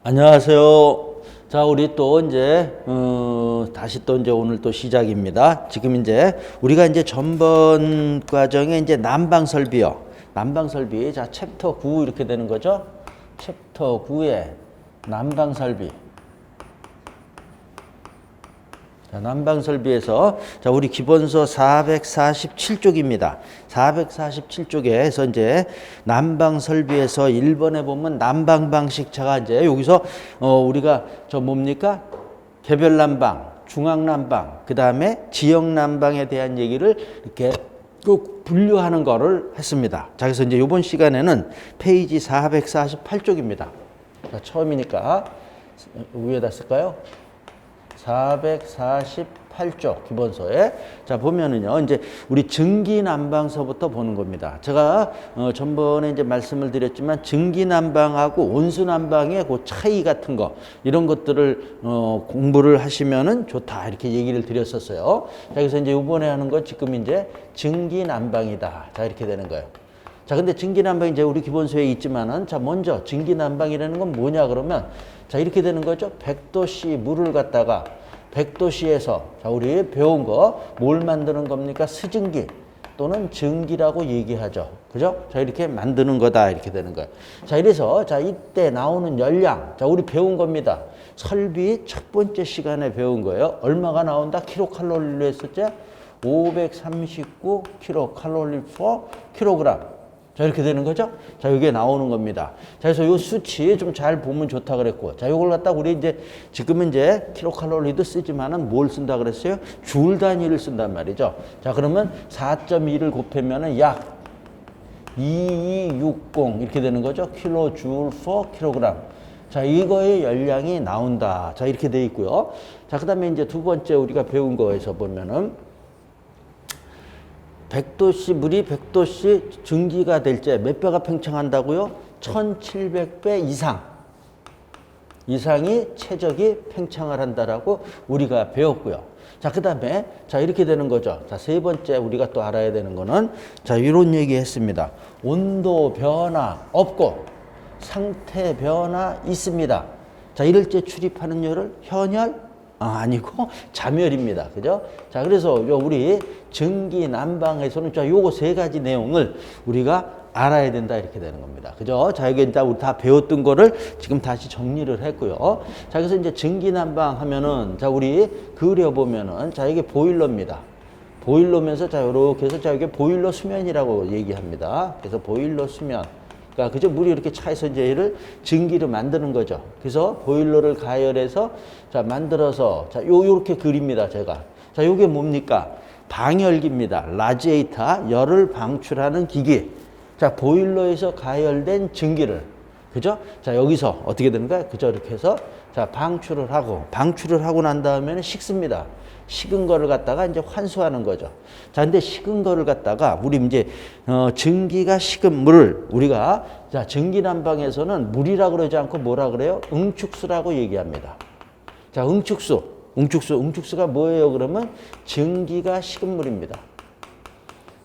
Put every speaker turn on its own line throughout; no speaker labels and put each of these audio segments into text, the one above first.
안녕하세요. 자, 우리 또 이제 다시 또 이제 오늘 또 시작입니다. 지금 이제 우리가 이제 전번 과정에 이제 난방 설비요. 난방 설비. 자, 챕터 9 이렇게 되는 거죠. 챕터 9에 난방 설비. 자, 난방 설비에서 자, 우리 기본서 447쪽입니다. 447쪽에서 이제 난방 설비에서 1번에 보면 난방 방식차가 이제 여기서 우리가 저 뭡니까? 개별 난방, 중앙 난방, 그다음에 지역 난방에 대한 얘기를 이렇게 꼭 분류하는 거를 했습니다. 자, 그래서 이제 이번 시간에는 페이지 448쪽입니다. 자, 처음이니까 위에다 쓸까요? 448쪽 기본서에 자 보면은요 이제 우리 증기난방서부터 보는 겁니다. 제가 전번에 이제 말씀을 드렸지만 증기난방하고 온수난방의 그 차이 같은 거 이런 것들을 공부를 하시면은 좋다 이렇게 얘기를 드렸었어요. 자, 그래서 이제 이번에 하는 거 지금 이제 증기난방이다. 자, 이렇게 되는 거예요. 자, 근데 증기난방이 이제 우리 기본서에 있지만은 자, 먼저 증기난방이라는 건 뭐냐 그러면 자, 이렇게 되는 거죠. 100도씨 물을 갖다가 100도씨에서 자, 우리 배운 거 뭘 만드는 겁니까? 수증기 또는 증기라고 얘기하죠. 그죠? 자, 이렇게 만드는 거다. 이렇게 되는 거예요. 자, 이래서 자, 이때 나오는 열량. 자, 우리 배운 겁니다. 설비 첫 번째 시간에 배운 거예요. 얼마가 나온다? 킬로칼로리로 했었죠? 539 킬로칼로리 per 킬로그램. 자, 이렇게 되는 거죠? 자, 이게 나오는 겁니다. 자, 그래서 요 수치 좀 잘 보면 좋다 그랬고. 자, 요걸 갖다 우리 이제 지금은 이제 킬로칼로리도 쓰지만은 뭘 쓴다 그랬어요? 줄 단위를 쓴단 말이죠. 자, 그러면 4.2를 곱하면은 약 2260 이렇게 되는 거죠. 킬로줄 per 킬로그램. 자, 이거의 열량이 나온다. 자, 이렇게 돼 있고요. 자, 그다음에 이제 두 번째 우리가 배운 거에서 보면은 100도씨 물이 100도씨 증기가 될 때 몇 배가 팽창한다고요? 1700배 이상이 최적이 팽창을 한다라고 우리가 배웠고요. 자, 그다음에 자, 이렇게 되는 거죠. 자, 세 번째 우리가 또 알아야 되는 거는 자, 이런 얘기 했습니다. 온도 변화 없고 상태 변화 있습니다. 자, 이럴 때 출입하는 열을 현열 아니고 자멸입니다. 그죠? 자, 그래서 우리 증기 난방에서는 자, 요거 세 가지 내용을 우리가 알아야 된다 이렇게 되는 겁니다. 그죠? 자, 이게 일단 우리 다 배웠던 거를 지금 다시 정리를 했고요. 자, 그래서 이제 증기 난방 하면은 자, 우리 그려 보면은 자, 이게 보일러입니다. 보일러면서 자, 요렇게 해서 자, 이게 보일러 수면이라고 얘기합니다. 그래서 보일러 수면. 그러니까 그죠? 물이 이렇게 차에서 이제 얘를 증기로 만드는 거죠. 그래서 보일러를 가열해서 자, 만들어서 자, 요렇게 그립니다, 제가. 자, 요게 뭡니까? 방열기입니다. 라지에이터, 열을 방출하는 기기. 자, 보일러에서 가열된 증기를 그죠? 자, 여기서 어떻게 되는가? 그죠? 이렇게 해서 자, 방출을 하고 난 다음에는 식습니다. 식은 거를 갖다가 이제 환수하는 거죠. 자, 근데 식은 거를 갖다가 우리 이제 증기가 식은 물을 우리가 자, 증기 난방에서는 물이라 그러지 않고 뭐라 그래요? 응축수라고 얘기합니다. 자, 응축수가 뭐예요? 그러면 증기가 식은 물입니다.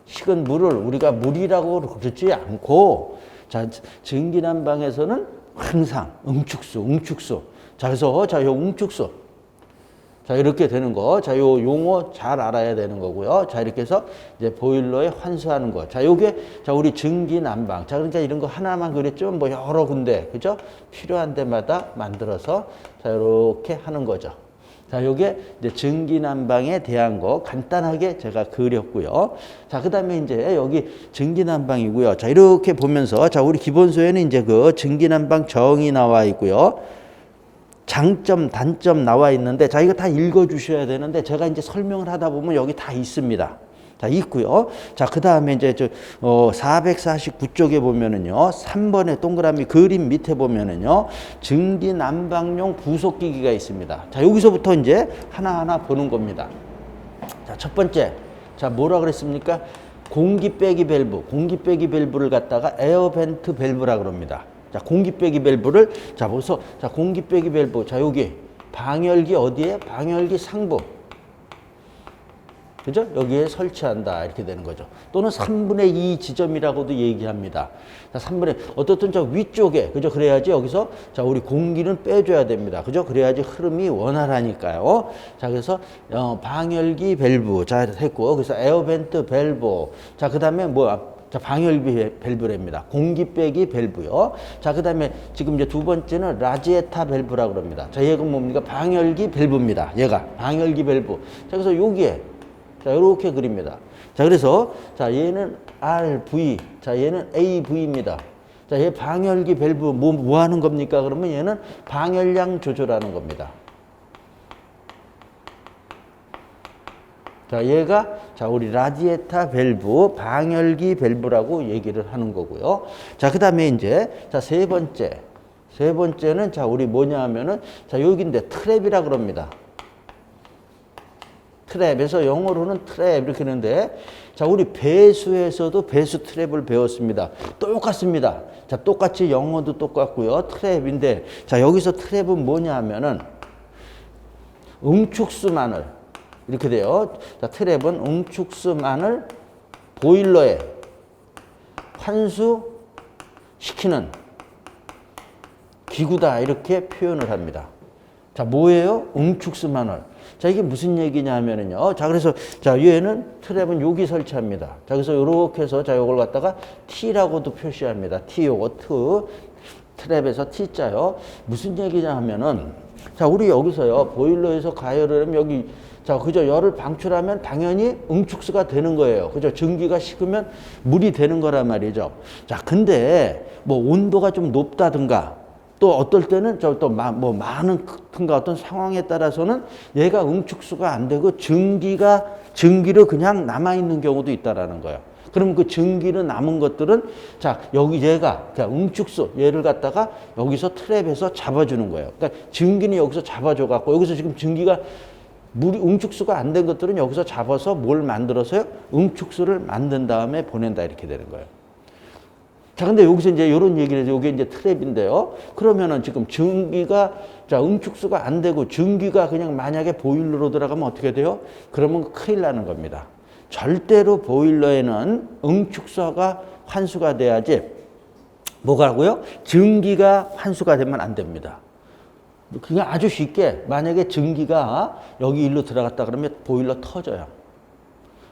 식은 물을 우리가 물이라고 그러지 않고 자, 증기 난방에서는 항상 응축수. 자, 그래서 자, 요 응축수. 자, 이렇게 되는 거. 자, 요 용어 잘 알아야 되는 거고요. 자, 이렇게 해서 이제 보일러에 환수하는 거. 자, 요게 자, 우리 증기 난방. 자, 그러니까 이런 거 하나만 그랬지만 뭐 여러 군데, 그죠? 필요한 데마다 만들어서 자, 요렇게 하는 거죠. 자, 요게 이제 증기 난방에 대한 거 간단하게 제가 그렸고요. 자, 그다음에 이제 여기 증기 난방이고요. 자, 이렇게 보면서 자, 우리 기본서에는 이제 그 증기 난방 정의 나와 있고요. 장점, 단점 나와 있는데 자, 이거 다 읽어 주셔야 되는데 제가 이제 설명을 하다 보면 여기 다 있습니다. 자, 있고요. 자, 그다음에 이제 449쪽에 보면은요. 3번의 동그라미 그림 밑에 보면은요. 증기 난방용 부속 기기가 있습니다. 자, 여기서부터 이제 하나하나 보는 겁니다. 자, 첫 번째. 자, 뭐라 그랬습니까? 공기 빼기 밸브를 갖다가 에어 벤트 밸브라 그럽니다. 자, 공기 빼기 밸브를 자, 벌써 자, 공기 빼기 밸브. 자, 여기 방열기 어디에? 방열기 상부. 그죠? 여기에 설치한다. 이렇게 되는 거죠. 또는 3분의 2 지점이라고도 얘기합니다. 자, 3분의, 어떻든 저 위쪽에, 그죠? 그래야지 여기서, 자, 우리 공기는 빼줘야 됩니다. 그죠? 그래야지 흐름이 원활하니까요. 자, 그래서, 방열기 밸브. 자, 했고, 그래서 에어벤트 밸브. 자, 그 다음에 뭐, 자, 방열기 밸브랍니다. 공기 빼기 밸브요. 자, 그 다음에 지금 이제 두 번째는 라지에타 밸브라고 그럽니다. 자, 얘가 뭡니까? 방열기 밸브입니다. 얘가. 방열기 밸브. 자, 그래서 여기에, 자, 이렇게 그립니다. 자, 그래서, 자, 얘는 RV. 자, 얘는 AV입니다. 자, 얘 방열기 밸브 뭐 하는 겁니까? 그러면 얘는 방열량 조절하는 겁니다. 자, 얘가, 자, 우리 라디에타 밸브, 방열기 밸브라고 얘기를 하는 거고요. 자, 그 다음에 이제, 자, 세 번째는, 자, 우리 뭐냐 하면은, 자, 여기인데 트랩이라 그럽니다. 트랩에서 영어로는 트랩 이렇게 하는데, 자, 우리 배수에서도 배수 트랩을 배웠습니다. 똑같습니다. 자, 똑같이 영어도 똑같고요. 트랩인데, 자, 여기서 트랩은 뭐냐 하면은, 응축수만을, 이렇게 돼요. 자, 트랩은 응축수만을 보일러에 환수시키는 기구다. 이렇게 표현을 합니다. 자, 뭐예요? 응축수만을. 자, 이게 무슨 얘기냐 하면은요. 자, 그래서, 자, 얘는 트랩은 여기 설치합니다. 자, 그래서 요렇게 해서, 자, 요걸 갖다가 T라고도 표시합니다. T 요거, 트랩에서 T자요. 무슨 얘기냐 하면은, 자, 우리 여기서요. 보일러에서 가열을 하면 여기, 자, 그죠? 열을 방출하면 당연히 응축수가 되는 거예요. 그죠? 전기가 식으면 물이 되는 거란 말이죠. 자, 근데 뭐 온도가 좀 높다든가 또 어떨 때는 뭐 많은 든가 어떤 상황에 따라서는 얘가 응축수가 안 되고 전기로 그냥 남아있는 경우도 있다라는 거예요. 그럼 그 전기로 남은 것들은 자, 여기 얘가 자, 응축수 얘를 갖다가 여기서 트랩에서 잡아주는 거예요. 그러니까 전기는 여기서 잡아줘 갖고 여기서 지금 전기가 물이 응축수가 안 된 것들은 여기서 잡아서 뭘 만들어서요? 응축수를 만든 다음에 보낸다 이렇게 되는 거예요. 자, 근데 여기서 이제 이런 얘기를 해서 이게 이제 트랩인데요. 그러면은 지금 전기가 자, 응축수가 안 되고 전기가 그냥 만약에 보일러로 들어가면 어떻게 돼요? 그러면 큰일 나는 겁니다. 절대로 보일러에는 응축수가 환수가 돼야지 뭐가고요? 전기가 환수가 되면 안 됩니다. 그냥 아주 쉽게 만약에 전기가 여기 일로 들어갔다 그러면 보일러 터져요.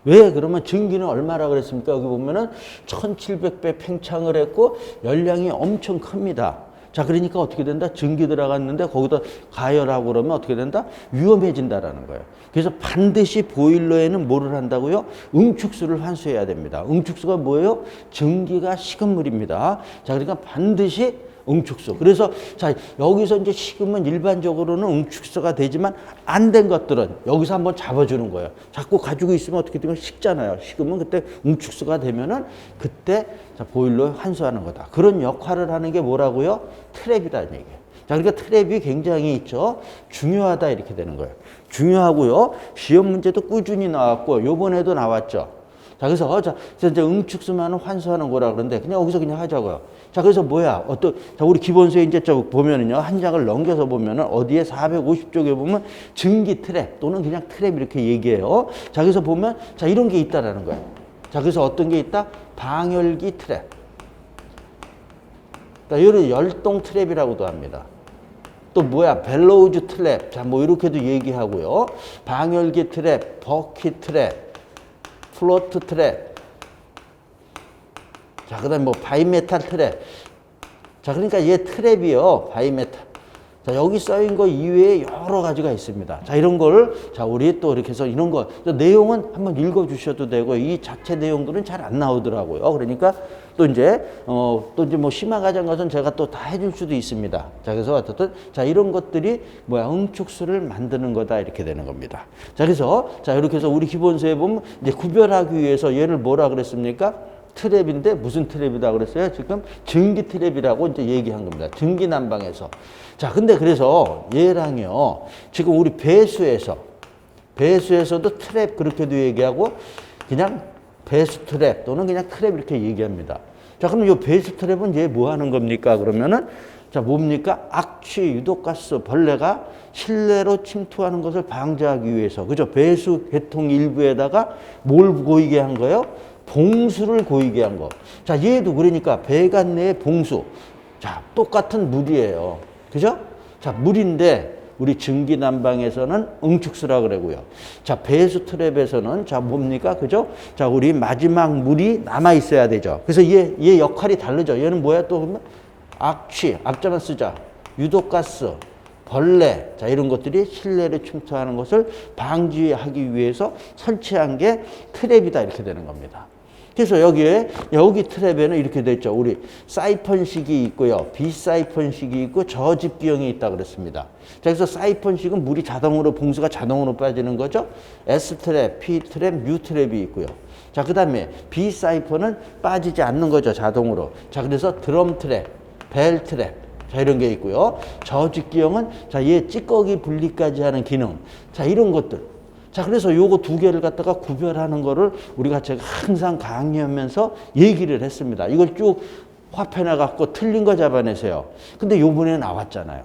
왜? 그러면 전기는 얼마라 그랬습니까? 여기 보면은 1700배 팽창을 했고 열량이 엄청 큽니다. 자, 그러니까 어떻게 된다? 전기 들어갔는데 거기다 가열하고 그러면 어떻게 된다? 위험해진다라는 거예요. 그래서 반드시 보일러에는 뭐를 한다고요? 응축수를 환수해야 됩니다. 응축수가 뭐예요? 전기가 식은 물입니다. 자, 그러니까 반드시 응축수. 그래서 자, 여기서 이제 식으면 일반적으로는 응축수가 되지만 안 된 것들은 여기서 한번 잡아주는 거예요. 자꾸 가지고 있으면 어떻게 되면 식잖아요. 식으면 그때 응축수가 되면은 그때 자, 보일러에 환수하는 거다. 그런 역할을 하는 게 뭐라고요? 트랩이라는 얘기예요. 자, 그러니까 트랩이 굉장히 있죠. 중요하다 이렇게 되는 거예요. 중요하고요. 시험 문제도 꾸준히 나왔고 요번에도 나왔죠. 자, 그래서 자, 이제 응축수만은 환수하는 거라 그러는데 그냥 여기서 그냥 하자고요. 자, 그래서 뭐야? 자, 우리 기본서에 이제 저 보면은요, 한 장을 넘겨서 보면은 어디에 450쪽에 보면 전기 트랩 또는 그냥 트랩 이렇게 얘기해요. 자, 그래서 보면 자, 이런 게 있다라는 거예요. 자, 그래서 어떤 게 있다? 방열기 트랩. 자, 이런 열동 트랩이라고도 합니다. 또 뭐야? 벨로우즈 트랩. 자, 뭐 이렇게도 얘기하고요. 방열기 트랩, 버킷 트랩, 플로트 트랩. 자, 그 다음에 뭐 바이메탈 트랩. 자, 그러니까 얘 트랩이요. 바이메탈. 자, 여기 써인 거 이외에 여러 가지가 있습니다. 자, 이런 걸, 자, 우리 또 이렇게 해서 이런 거, 내용은 한번 읽어 주셔도 되고, 이 자체 내용들은 잘 안 나오더라고요. 그러니까 또 이제 뭐 심화과정 가서는 제가 또 다 해줄 수도 있습니다. 자, 그래서 어쨌든, 자, 이런 것들이 뭐야, 응축수를 만드는 거다. 이렇게 되는 겁니다. 자, 그래서, 자, 이렇게 해서 우리 기본서에 보면 이제 구별하기 위해서 얘를 뭐라 그랬습니까? 트랩인데 무슨 트랩이다 그랬어요? 지금 전기 트랩이라고 이제 얘기한 겁니다. 전기 난방에서. 자, 근데 그래서 얘랑요, 지금 우리 배수에서도 트랩 그렇게도 얘기하고 그냥 배수 트랩 또는 그냥 트랩 이렇게 얘기합니다. 자, 그럼 이 배수 트랩은 얘 뭐 하는 겁니까? 그러면은 자, 뭡니까? 악취, 유독가스, 벌레가 실내로 침투하는 것을 방지하기 위해서. 그죠? 배수 계통 일부에다가 뭘 고이게 한 거예요? 봉수를 고이게 한 거. 자, 얘도 그러니까 배관 내에 봉수. 자, 똑같은 물이에요. 그죠? 자, 물인데 우리 증기난방에서는 응축수라 그러고요. 자, 배수 트랩에서는 자, 뭡니까? 그죠? 자, 우리 마지막 물이 남아 있어야 되죠. 그래서 얘 역할이 다르죠. 얘는 뭐야? 또 보면 악취, 앞자만 쓰자. 유독가스, 벌레, 자, 이런 것들이 실내로 침투하는 것을 방지하기 위해서 설치한 게 트랩이다. 이렇게 되는 겁니다. 그래서 여기 트랩에는 이렇게 돼 있죠. 우리 사이펀식이 있고요. 비사이펀식이 있고 저집기형이 있다 그랬습니다. 자, 그래서 사이펀식은 물이 자동으로, 봉수가 자동으로 빠지는 거죠. S트랩, P트랩, U트랩이 있고요. 자, 그 다음에 비사이펀은 빠지지 않는 거죠. 자동으로. 자, 그래서 드럼트랩, 벨트랩. 자, 이런 게 있고요. 저집기형은 자, 얘 찌꺼기 분리까지 하는 기능. 자, 이런 것들. 자, 그래서 요거 두 개를 갖다가 구별하는 거를 우리가 제가 항상 강의하면서 얘기를 했습니다. 이걸 쭉 화편에 갖고 틀린 거 잡아내세요. 근데 요번에 나왔잖아요.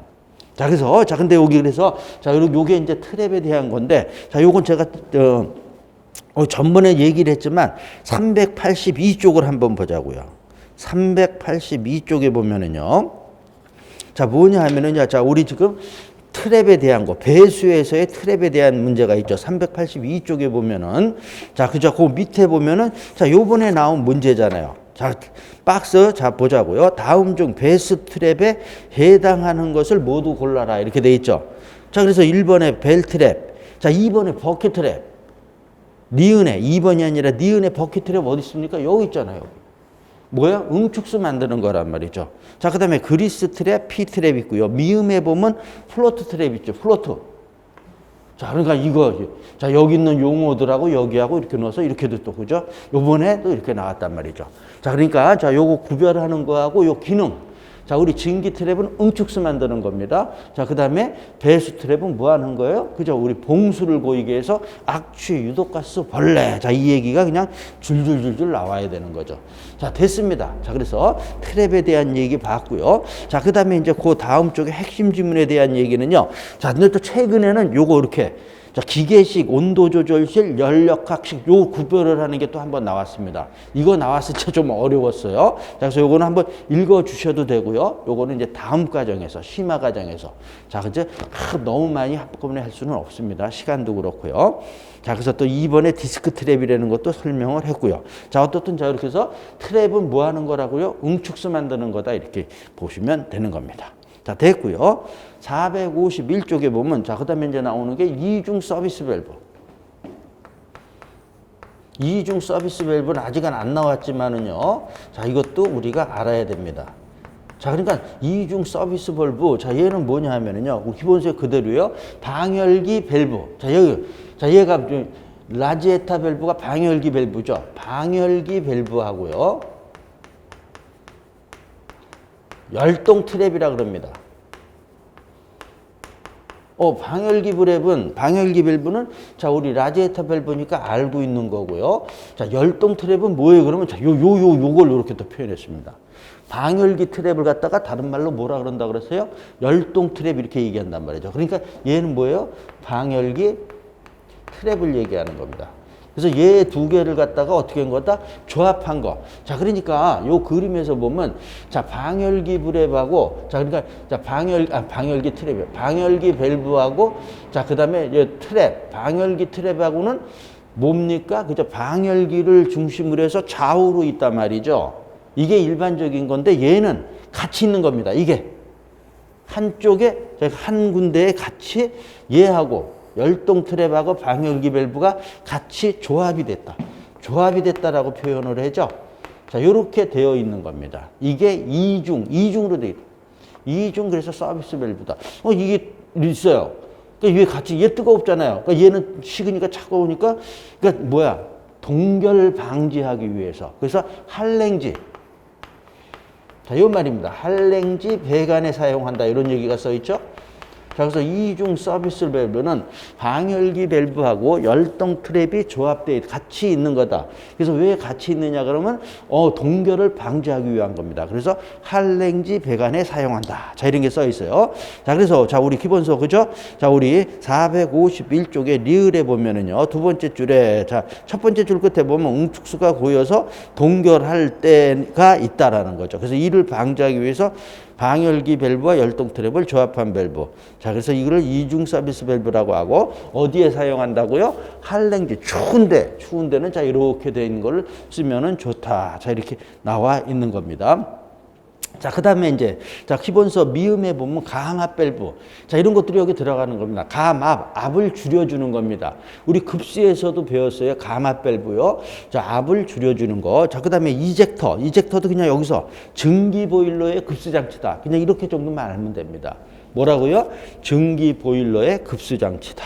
자, 그래서, 자, 근데 여기 그래서, 자, 요게 이제 트랩에 대한 건데, 자, 요건 제가, 전번에 얘기를 했지만 382쪽을 한번 보자고요. 382쪽에 보면은요. 자, 뭐냐 하면은요. 자, 우리 지금 트랩에 대한 거, 배수에서의 트랩에 대한 문제가 있죠. 382쪽에 보면은, 자, 그죠? 그 밑에 보면은, 자, 요번에 나온 문제잖아요. 자, 박스, 자, 보자고요. 다음 중 배수 트랩에 해당하는 것을 모두 골라라. 이렇게 돼 있죠. 자, 그래서 1번에 벨트랩, 자, 2번에 버킷트랩, 니은에, 2번이 아니라 니은에 버킷트랩 어디 있습니까? 여기 있잖아요. 뭐야? 응축수 만드는 거란 말이죠. 자, 그 다음에 그리스 트랩, 피 트랩 있고요. 미음에 보면 플로트 트랩 있죠. 플로트. 자, 그러니까 이거, 자, 여기 있는 용어들하고 여기하고 이렇게 넣어서 이렇게도 또, 그죠? 요번에 또 이렇게 나왔단 말이죠. 자, 그러니까, 자, 요거 구별하는 거하고 요 기능. 자, 우리 증기 트랩은 응축수 만드는 겁니다. 자, 그 다음에 배수 트랩은 뭐 하는 거예요? 그죠? 우리 봉수를 고이게 해서 악취, 유독가스, 벌레. 자, 이 얘기가 그냥 줄줄줄줄 나와야 되는 거죠. 자, 됐습니다. 자, 그래서 트랩에 대한 얘기 봤고요. 자, 그 다음에 이제 그 다음 쪽에 핵심 지문에 대한 얘기는요. 자, 근데 또 최근에는 요거 이렇게 자, 기계식, 온도조절실, 연력학식 요 구별을 하는 게 또 한번 나왔습니다. 이거 나왔을 때 좀 어려웠어요. 자, 그래서 요거는 한번 읽어주셔도 되고요. 요거는 이제 다음 과정에서, 심화 과정에서. 자, 이제 너무 많이 한꺼번에 할 수는 없습니다. 시간도 그렇고요. 자, 그래서 또 이번에 디스크 트랩이라는 것도 설명을 했고요. 자, 어떻든 자, 이렇게 해서 트랩은 뭐 하는 거라고요? 응축수 만드는 거다. 이렇게 보시면 되는 겁니다. 자, 됐고요. 451쪽에 보면, 자, 그 다음에 이제 나오는 게 이중 서비스 밸브. 이중 서비스 밸브는 아직은 안 나왔지만은요. 자, 이것도 우리가 알아야 됩니다. 자, 그러니까 이중 서비스 밸브. 자, 얘는 뭐냐 하면은요. 기본세 그대로요. 방열기 밸브. 자, 여기. 자, 얘가 라지에타 밸브가 방열기 밸브죠. 방열기 밸브하고요. 열동 트랩이라 그럽니다. 방열기 밸브는 자, 우리 라지에타 밸브니까 알고 있는 거고요. 자, 열동 트랩은 뭐예요? 그러면 자, 요걸 이렇게 또 표현했습니다. 방열기 트랩을 갖다가 다른 말로 뭐라 그런다 그랬어요? 열동 트랩 이렇게 얘기한단 말이죠. 그러니까 얘는 뭐예요? 방열기 트랩을 얘기하는 겁니다. 그래서 얘 두 개를 갖다가 어떻게 한 거다? 조합한 거. 자, 그러니까 요 그림에서 보면 자, 방열기 트랩하고 자, 그러니까 자, 방열기 트랩이요. 방열기 밸브하고 자, 그다음에 트랩, 방열기 트랩하고는 뭡니까? 그죠? 방열기를 중심으로 해서 좌우로 있단 말이죠. 이게 일반적인 건데 얘는 같이 있는 겁니다. 이게 한쪽에 한 군데에 같이 얘하고 열동 트랩하고 방열기 밸브가 같이 조합이 됐다. 조합이 됐다라고 표현을 하죠. 자, 이렇게 되어 있는 겁니다. 이게 이중으로 되어 있다. 이중 그래서 서비스 밸브다. 이게 있어요. 그러니까 이게 같이 얘 뜨겁잖아요. 그러니까 얘는 식으니까 차가우니까 그러니까 뭐야? 동결 방지하기 위해서. 그래서 할랭지. 자, 이 말입니다. 할랭지 배관에 사용한다. 이런 얘기가 써 있죠. 자, 그래서 이중 서비스 밸브는 방열기 밸브하고 열동 트랩이 조합되어 같이 있는 거다. 그래서 왜 같이 있느냐 그러면 동결을 방지하기 위한 겁니다. 그래서 할랭지 배관에 사용한다. 자, 이런 게 써 있어요. 자, 그래서 자, 우리 기본서 그죠? 자, 우리 451쪽에 리을에 보면은요. 두 번째 줄에 자, 첫 번째 줄 끝에 보면 응축수가 고여서 동결할 때가 있다라는 거죠. 그래서 이를 방지하기 위해서 방열기 밸브와 열동 트랩을 조합한 밸브. 자, 그래서 이거를 이중 서비스 밸브라고 하고 어디에 사용한다고요? 할랭지 추운 데는 자, 이렇게 된 걸 쓰면은 좋다. 자, 이렇게 나와 있는 겁니다. 자, 그 다음에 이제, 자, 기본서 미음에 보면 가압 밸브. 자, 이런 것들이 여기 들어가는 겁니다. 가압, 압을 줄여주는 겁니다. 우리 급수에서도 배웠어요. 가압 밸브요. 자, 압을 줄여주는 거. 자, 그 다음에 이젝터도 그냥 여기서 증기 보일러의 급수 장치다. 그냥 이렇게 정도만 알면 됩니다. 뭐라고요? 증기 보일러의 급수 장치다.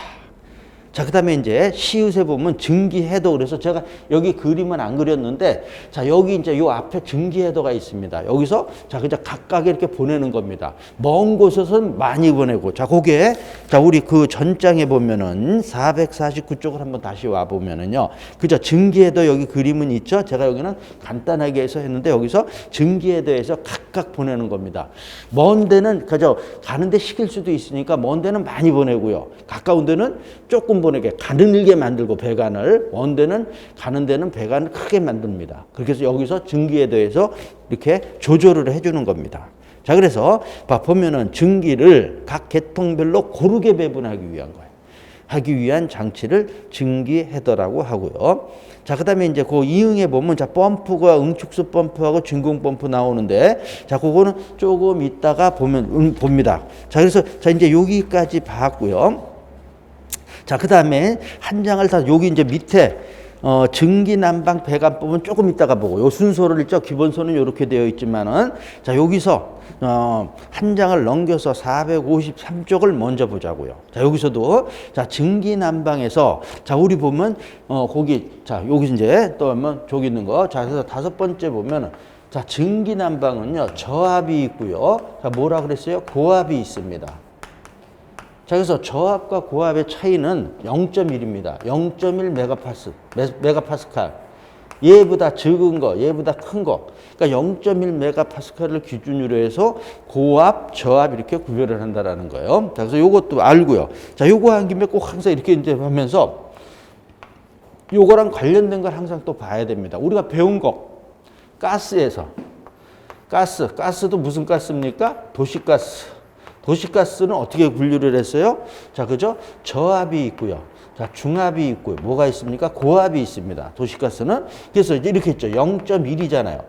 자, 그 다음에 이제 시읒에 보면 증기해도, 그래서 제가 여기 그림은 안 그렸는데, 자, 여기 이제 요 앞에 증기해도가 있습니다. 여기서, 자, 그냥 각각 이렇게 보내는 겁니다. 먼 곳에서는 많이 보내고, 자, 그게, 자, 우리 그 전장에 보면은 449쪽을 한번 다시 와 보면은요, 그죠? 증기해도 여기 그림은 있죠? 제가 여기는 간단하게 해서 했는데, 여기서 증기해도에서 각각 보내는 겁니다. 먼 데는, 그죠? 가는데 시킬 수도 있으니까, 먼 데는 많이 보내고요. 가까운 데는 조금 보내게 가늘게 만들고 배관을 먼 데는 가는 데는 배관을 크게 만듭니다. 그렇게 해서 여기서 증기에 대해서 이렇게 조절을 해주는 겁니다. 자, 그래서 보면은 증기를 각 계통별로 고르게 배분하기 위한 거예요. 하기 위한 장치를 증기 헤더라고 하고요. 자, 그 다음에 이제 그 이응에 보면 자, 펌프가 응축수 펌프하고 진공 펌프 나오는데 자, 그거는 조금 이따가 봅니다. 자, 그래서 자, 이제 여기까지 봤고요. 자, 그 다음에 한 장을 다 여기 이제 밑에 증기 난방 배관법은 조금 이따가 보고 요 순서를 있죠. 기본서는 이렇게 되어 있지만은 자, 여기서 한 장을 넘겨서 453쪽을 먼저 보자고요. 자, 여기서도 자, 증기 난방에서 자, 우리 보면 거기 자, 여기 이제 또 한번 저기 있는 거. 자, 그래서 다섯 번째 보면은 자, 증기 난방은요, 저압이 있고요. 자, 뭐라 그랬어요? 고압이 있습니다. 자, 그래서 저압과 고압의 차이는 0.1입니다. 0.1 메가파스칼. 얘보다 적은 거, 얘보다 큰 거. 그러니까 0.1 메가파스칼을 기준으로 해서 고압, 저압 이렇게 구별을 한다라는 거예요. 자, 그래서 요것도 알고요. 자, 요거 한 김에 꼭 항상 이렇게 이제 하면서 요거랑 관련된 걸 항상 또 봐야 됩니다. 우리가 배운 거. 가스에서. 가스도 무슨 가스입니까? 도시가스. 도시가스는 어떻게 분류를 했어요? 자, 그죠? 저압이 있고요. 자, 중압이 있고요. 뭐가 있습니까? 고압이 있습니다. 도시가스는. 그래서 이렇게 했죠. 0.1이잖아요.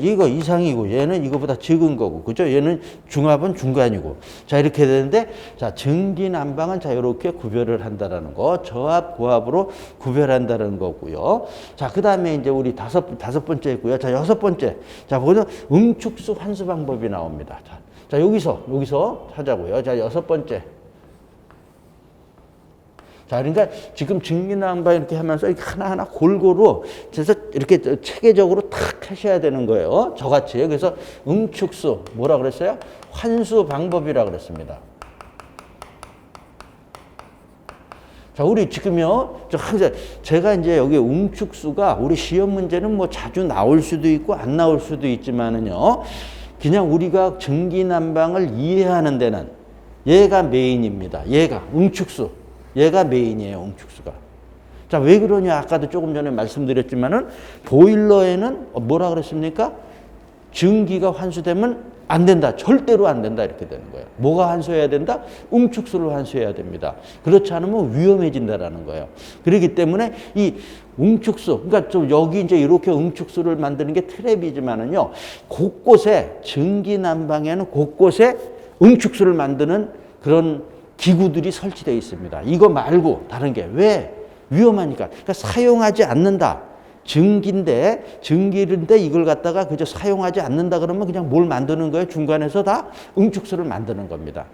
이거 이상이고 얘는 이거보다 적은 거고. 그죠? 얘는 중압은 중간이고. 자, 이렇게 되는데 자, 증기 난방은 자, 이렇게 구별을 한다라는 거. 저압, 고압으로 구별한다는 거고요. 자, 그다음에 이제 우리 다섯 번째 있고요. 자, 여섯 번째. 자, 보면 응축수 환수 방법이 나옵니다. 자, 여기서 하자고요. 자, 여섯 번째. 자, 그러니까 지금 증기난방 이렇게 하면서 이렇게 하나하나 골고루 그래서 이렇게 체계적으로 탁 하셔야 되는 거예요. 저같이. 그래서 응축수 뭐라 그랬어요? 환수 방법이라 그랬습니다. 자, 우리 지금요, 제가 이제 여기 응축수가 우리 시험 문제는 뭐 자주 나올 수도 있고 안 나올 수도 있지만은요, 그냥 우리가 증기난방을 이해하는 데는 얘가 메인입니다. 얘가 응축수. 얘가 메인이에요. 응축수가. 자, 왜 그러냐? 아까도 조금 전에 말씀드렸지만은 보일러에는 뭐라 그랬습니까? 증기가 환수되면 안 된다. 절대로 안 된다. 이렇게 되는 거예요. 뭐가 환수해야 된다? 응축수를 환수해야 됩니다. 그렇지 않으면 위험해진다라는 거예요. 그렇기 때문에 이 응축수, 그러니까 좀 여기 이제 이렇게 응축수를 만드는 게 트랩이지만은요, 곳곳에 증기 난방에는 곳곳에 응축수를 만드는 그런 기구들이 설치되어 있습니다. 이거 말고 다른 게 왜? 위험하니까. 그러니까 사용하지 않는다. 증기인데 이걸 갖다가 그저 사용하지 않는다 그러면 그냥 뭘 만드는 거예요? 중간에서 다 응축수를 만드는 겁니다.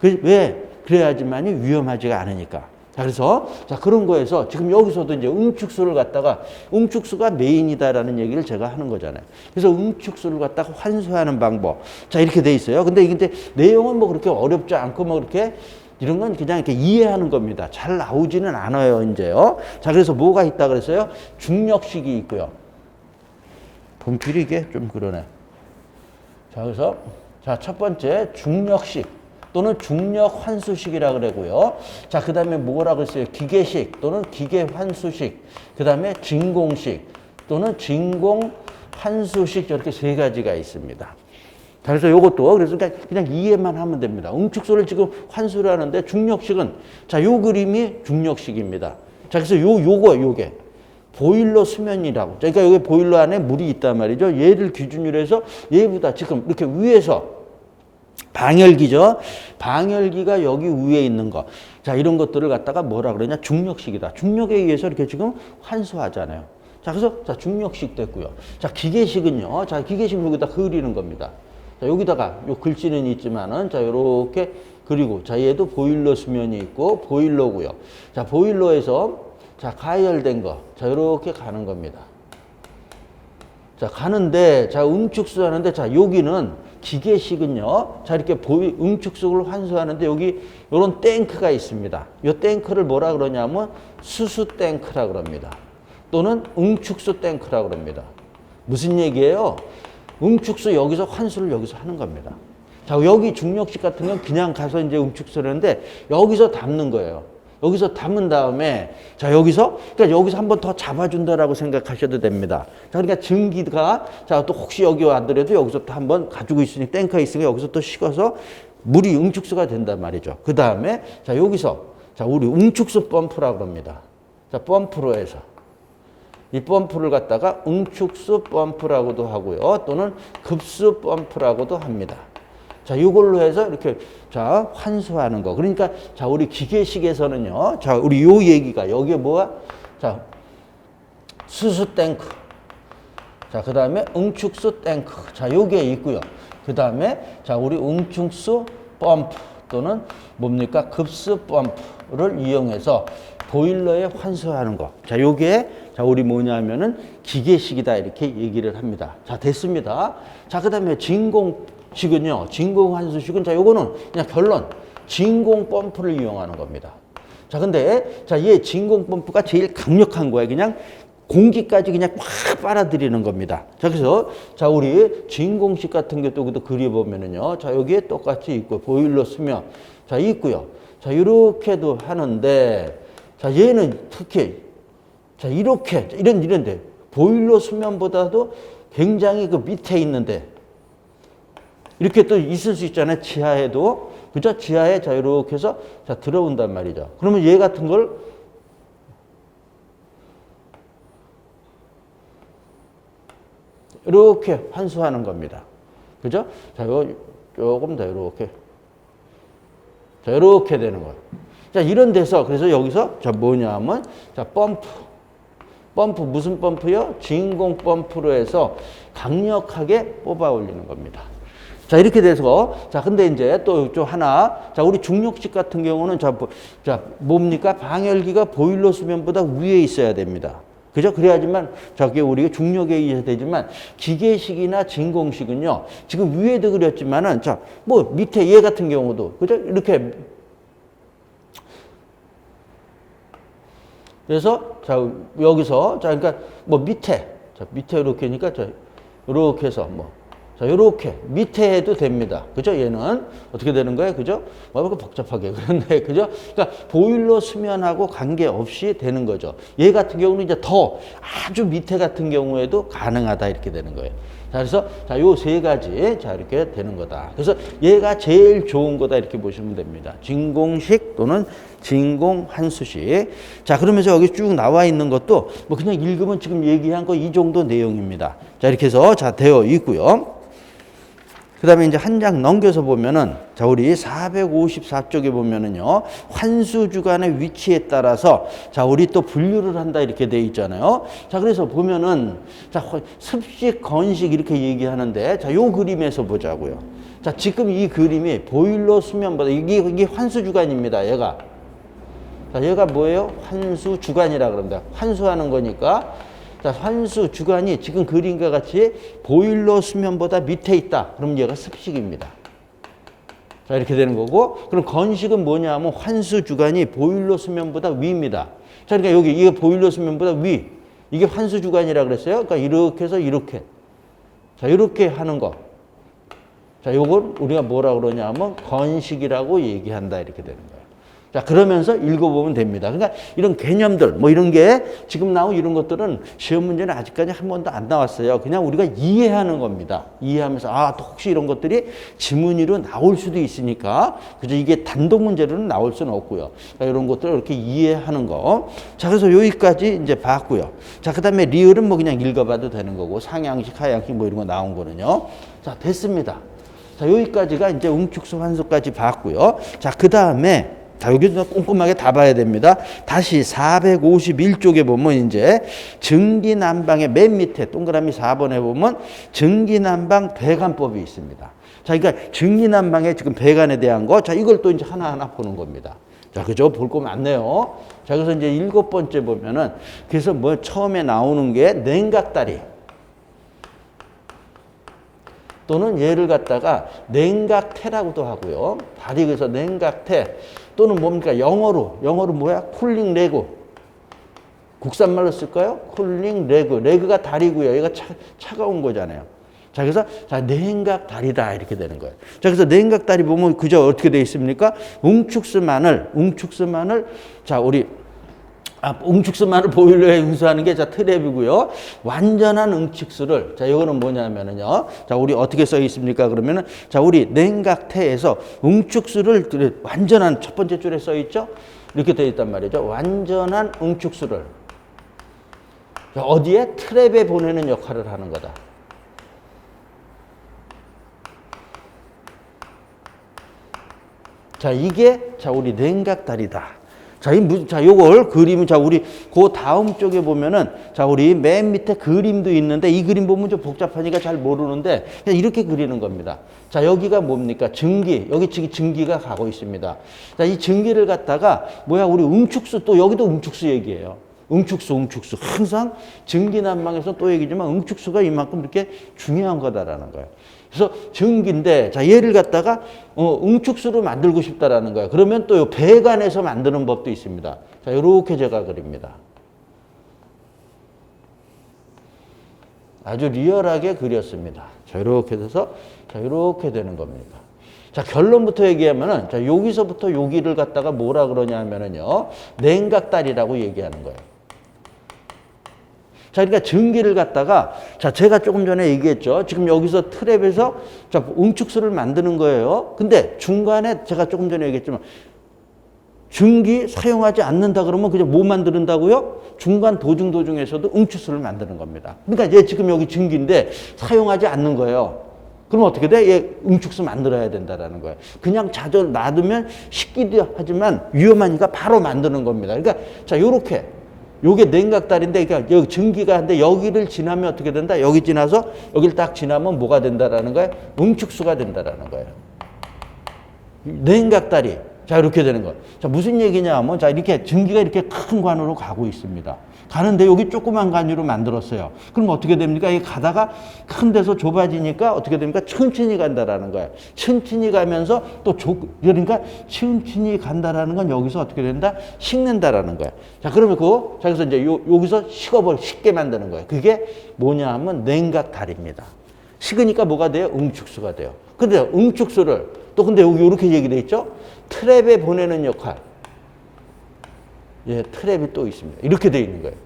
왜? 그래야지만이 위험하지가 않으니까. 자, 그래서, 자, 그런 거에서 지금 여기서도 이제 응축수를 갖다가 응축수가 메인이다라는 얘기를 제가 하는 거잖아요. 그래서 응축수를 갖다가 환수하는 방법. 자, 이렇게 돼 있어요. 근데 이게 내용은 뭐 그렇게 어렵지 않고 뭐 그렇게 이런 건 그냥 이렇게 이해하는 겁니다. 잘 나오지는 않아요, 이제요. 자, 그래서 뭐가 있다 그랬어요? 중력식이 있고요. 분필이 이게 좀 그러네. 자, 그래서, 자, 첫 번째, 중력식 또는 중력 환수식이라 그러고요. 자, 그 다음에 뭐라고 했어요? 기계식 또는 기계 환수식. 그 다음에 진공식 또는 진공 환수식. 이렇게 세 가지가 있습니다. 자, 그래서 요것도, 그래서 그냥 이해만 하면 됩니다. 응축소를 지금 환수를 하는데 중력식은, 자, 요 그림이 중력식입니다. 자, 그래서 요게. 보일러 수면이라고. 그러니까 여기 보일러 안에 물이 있단 말이죠. 얘를 기준으로 해서 얘보다 지금 이렇게 위에서 방열기죠. 방열기가 여기 위에 있는 거. 자, 이런 것들을 갖다가 뭐라 그러냐? 중력식이다. 중력에 의해서 이렇게 지금 환수하잖아요. 자, 그래서 자, 중력식 됐고요. 자, 기계식은요. 자, 기계식 여기다 그리는 겁니다. 자, 여기다가 요 글씨는 있지만은 자, 요렇게 그리고 자, 얘도 보일러 수면이 있고 보일러고요. 자, 보일러에서 자, 가열된 거. 자, 요렇게 가는 겁니다. 자, 가는데 자, 응축수 하는데 자, 여기는 기계식은요. 자, 이렇게 응축수를 환수하는데 여기 요런 탱크가 있습니다. 요 탱크를 뭐라 그러냐면 수수 탱크라 그럽니다. 또는 응축수 탱크라 그럽니다. 무슨 얘기예요? 응축수 여기서 환수를 여기서 하는 겁니다. 자, 여기 중력식 같은 건 그냥 가서 이제 응축수를 하는데 여기서 담는 거예요. 여기서 담은 다음에 자, 그러니까 여기서 한 번 더 잡아준다라고 생각하셔도 됩니다. 자, 그러니까 증기가 자, 또 혹시 여기 왔더라도 여기서 또 한 번 가지고 있으니 탱크가 있으니까 여기서 또 식어서 물이 응축수가 된단 말이죠. 그 다음에 자, 여기서 자, 우리 응축수 펌프라고 합니다. 자, 펌프로 해서 이 펌프를 갖다가 응축수 펌프라고도 하고요. 또는 급수 펌프라고도 합니다. 자, 이걸로 해서 이렇게 자, 환수하는 거. 그러니까 자, 우리 기계식에서는요. 자, 우리 요 얘기가 여기에 뭐야? 자, 수수 탱크. 자, 그다음에 응축수 탱크. 자, 요게 있고요. 그다음에 자, 우리 응축수 펌프 또는 뭡니까? 급수 펌프를 이용해서 보일러에 환수하는 거. 자, 요게 자, 우리 뭐냐면은 기계식이다 이렇게 얘기를 합니다. 자, 됐습니다. 자, 그다음에 진공식은요. 진공환수식은 자, 요거는 그냥 결론. 진공 펌프를 이용하는 겁니다. 자, 근데 자, 얘 진공 펌프가 제일 강력한 거예요. 그냥 공기까지 그냥 확 빨아들이는 겁니다. 자, 그래서 자, 우리 진공식 같은 것도 그려 보면은요. 자, 여기에 똑같이 있고 보일러 수면 자, 있고요. 자, 이렇게도 하는데 자, 얘는 특히 자, 이런데 보일러 수면보다도 굉장히 그 밑에 있는데 이렇게 또 있을 수 있잖아요. 지하에도. 그죠? 지하에 자, 이렇게 해서 자, 들어온단 말이죠. 그러면 얘 같은 걸 이렇게 환수하는 겁니다. 그죠? 자, 조금 더 이렇게. 자, 이렇게 되는 거예요. 자, 이런 데서 그래서 여기서 자, 뭐냐면 자, 펌프 무슨 펌프요? 진공 펌프로 해서 강력하게 뽑아 올리는 겁니다. 자, 이렇게 돼서 자, 근데 이제 또 하나 자, 우리 중력식 같은 경우는 자, 뭡니까? 방열기가 보일러 수면보다 위에 있어야 됩니다. 그죠? 그래야지만 저게 우리가 중력에 의해서 되지만 기계식이나 진공식은요. 지금 위에도 그렸지만은 자, 뭐 밑에 얘 같은 경우도 그죠? 이렇게 그래서 자, 여기서 자, 그러니까 뭐 밑에 이렇게 하니까 자, 이렇게 해서 뭐 자, 이렇게 밑에 해도 됩니다. 그죠? 얘는 어떻게 되는 거예요? 그죠? 뭐 이렇게 복잡하게 그런데 그죠? 그러니까 보일러 수면하고 관계없이 되는 거죠. 얘 같은 경우는 이제 더 아주 밑에 같은 경우에도 가능하다 이렇게 되는 거예요. 자, 그래서 자, 요 세 가지 자, 이렇게 되는 거다. 그래서 얘가 제일 좋은 거다 이렇게 보시면 됩니다. 진공식 또는 진공 환수식. 자, 그러면서 여기 쭉 나와 있는 것도 뭐 그냥 읽으면 지금 얘기한 거 이 정도 내용입니다. 자, 이렇게 해서 자, 되어 있고요. 그 다음에 이제 한 장 넘겨서 보면은, 자, 우리 454쪽에 보면은요, 환수 주간의 위치에 따라서, 자, 우리 또 분류를 한다 이렇게 돼 있잖아요. 자, 그래서 보면은, 자, 습식, 건식 이렇게 얘기하는데, 자, 요 그림에서 보자고요. 자, 지금 이 그림이 보일러 수면보다, 이게 환수 주간입니다, 얘가. 자, 얘가 뭐예요? 환수 주간이라 그럽니다. 환수하는 거니까. 자, 환수 주간이 지금 그림과 같이 보일러 수면보다 밑에 있다. 그럼 얘가 습식입니다. 자, 이렇게 되는 거고, 그럼 건식은 뭐냐 하면 환수 주간이 보일러 수면보다 위입니다. 자, 그러니까 여기 이게 보일러 수면보다 위. 이게 환수 주간이라 그랬어요. 그러니까 이렇게 해서 이렇게. 자, 이렇게 하는 거. 자, 요걸 우리가 뭐라 그러냐 하면 건식이라고 얘기한다. 이렇게 되는 거예요. 자, 그러면서 읽어보면 됩니다. 그러니까 이런 개념들, 뭐 이런 게 지금 나온 이런 것들은 시험 문제는 아직까지 한 번도 안 나왔어요. 그냥 우리가 이해하는 겁니다. 이해하면서, 아, 또 혹시 이런 것들이 지문으로 나올 수도 있으니까, 그죠? 이게 단독 문제로는 나올 수는 없고요. 그러니까 이런 것들을 이렇게 이해하는 거. 자, 그래서 여기까지 이제 봤고요. 자, 그 다음에 리을은 뭐 그냥 읽어봐도 되는 거고, 상향식, 하향식 뭐 이런 거 나온 거는요. 자, 됐습니다. 자, 여기까지가 이제 응축수 환수까지 봤고요. 자, 그 다음에 자, 여기도 꼼꼼하게 다 봐야 됩니다. 다시 451쪽에 보면 이제 증기난방의 맨 밑에 동그라미 4번에 보면 증기난방 배관법이 있습니다. 자, 그러니까 증기난방의 지금 배관에 대한 거, 자, 이걸 또 이제 하나하나 보는 겁니다. 자, 그죠? 볼 거 많네요. 자, 그래서 이제 7번째 보면은 그래서 뭐 처음에 나오는 게 냉각다리. 또는 얘를 갖다가 냉각태라고도 하고요. 다리 그래서 냉각태 또는 뭡니까? 영어로 뭐야? 쿨링 레그. 국산말로 쓸까요? 쿨링 레그. 레그가 다리고요. 얘가 차가운 거잖아요. 자, 그래서 자, 냉각다리다 이렇게 되는 거예요. 자, 그래서 냉각다리 보면 그저 어떻게 되어 있습니까? 응축수만을 자, 우리 응축수만을 보일러에 응수하는 게 자, 트랩이고요. 완전한 응축수를, 자, 이거는 뭐냐면은요. 자, 우리 어떻게 써 있습니까? 그러면은, 자, 우리 냉각태에서 응축수를 완전한 첫 번째 줄에 써 있죠? 이렇게 되어 있단 말이죠. 완전한 응축수를. 자, 어디에? 트랩에 보내는 역할을 하는 거다. 자, 이게, 자, 우리 냉각다리다. 자, 요걸 그림은, 자, 우리 그 다음 쪽에 보면은, 자, 우리 맨 밑에 그림도 있는데, 이 그림 보면 좀 복잡하니까 잘 모르는데, 그냥 이렇게 그리는 겁니다. 자, 여기가 뭡니까? 증기. 여기 증기가 가고 있습니다. 자, 이 증기를 갖다가, 뭐야, 우리 응축수, 또 여기도 응축수 얘기예요. 응축수. 항상 증기난방에서 또 얘기지만, 응축수가 이만큼 이렇게 중요한 거다라는 거예요. 그래서 증기인데, 자, 얘를 갖다가 응축수로 만들고 싶다라는 거예요. 그러면 또 배관에서 만드는 법도 있습니다. 자, 이렇게 제가 그립니다. 아주 리얼하게 그렸습니다. 자, 이렇게 돼서, 자, 이렇게 되는 겁니다. 자, 결론부터 얘기하면은, 자, 여기서부터 여기를 갖다가 뭐라 그러냐면은요, 냉각다리라고 얘기하는 거예요. 자, 그러니까 증기를 갖다가, 자, 제가 조금 전에 얘기했죠. 지금 여기서 트랩에서, 자, 응축수를 만드는 거예요. 근데 중간에 제가 조금 전에 얘기했지만, 증기 사용하지 않는다 그러면 그냥 뭐 만드는다고요? 중간 도중에서도 응축수를 만드는 겁니다. 그러니까 얘 지금 여기 증기인데 사용하지 않는 거예요. 그럼 어떻게 돼? 얘 응축수 만들어야 된다라는 거예요. 그냥 자주 놔두면 식기도 하지만 위험하니까 바로 만드는 겁니다. 그러니까, 자, 요렇게. 요게 냉각다리인데, 그러니까 여기 증기가 한데 여기를 지나면 어떻게 된다? 여기 지나서 여기를 딱 지나면 뭐가 된다라는 거예요? 응축수가 된다라는 거예요. 냉각다리. 자, 이렇게 되는 거예요. 자, 무슨 얘기냐 하면, 자, 이렇게 증기가 이렇게 큰 관으로 가고 있습니다. 가는데 여기 조그만 관으로 만들었어요. 그럼 어떻게 됩니까? 이게 가다가 큰 데서 좁아지니까 어떻게 됩니까? 천천히 간다라는 거예요. 천천히 가면서 또 그러니까 천천히 간다라는 건 여기서 어떻게 된다? 식는다라는 거예요. 자, 그러면 자, 그래서 이제 여기서 식게 만드는 거예요. 그게 뭐냐 하면 냉각다리입니다. 식으니까 뭐가 돼요? 응축수가 돼요. 근데 응축수를 근데 여기 이렇게 얘기돼 있죠? 트랩에 보내는 역할. 예, 트랩이 또 있습니다. 이렇게 돼 있는 거예요.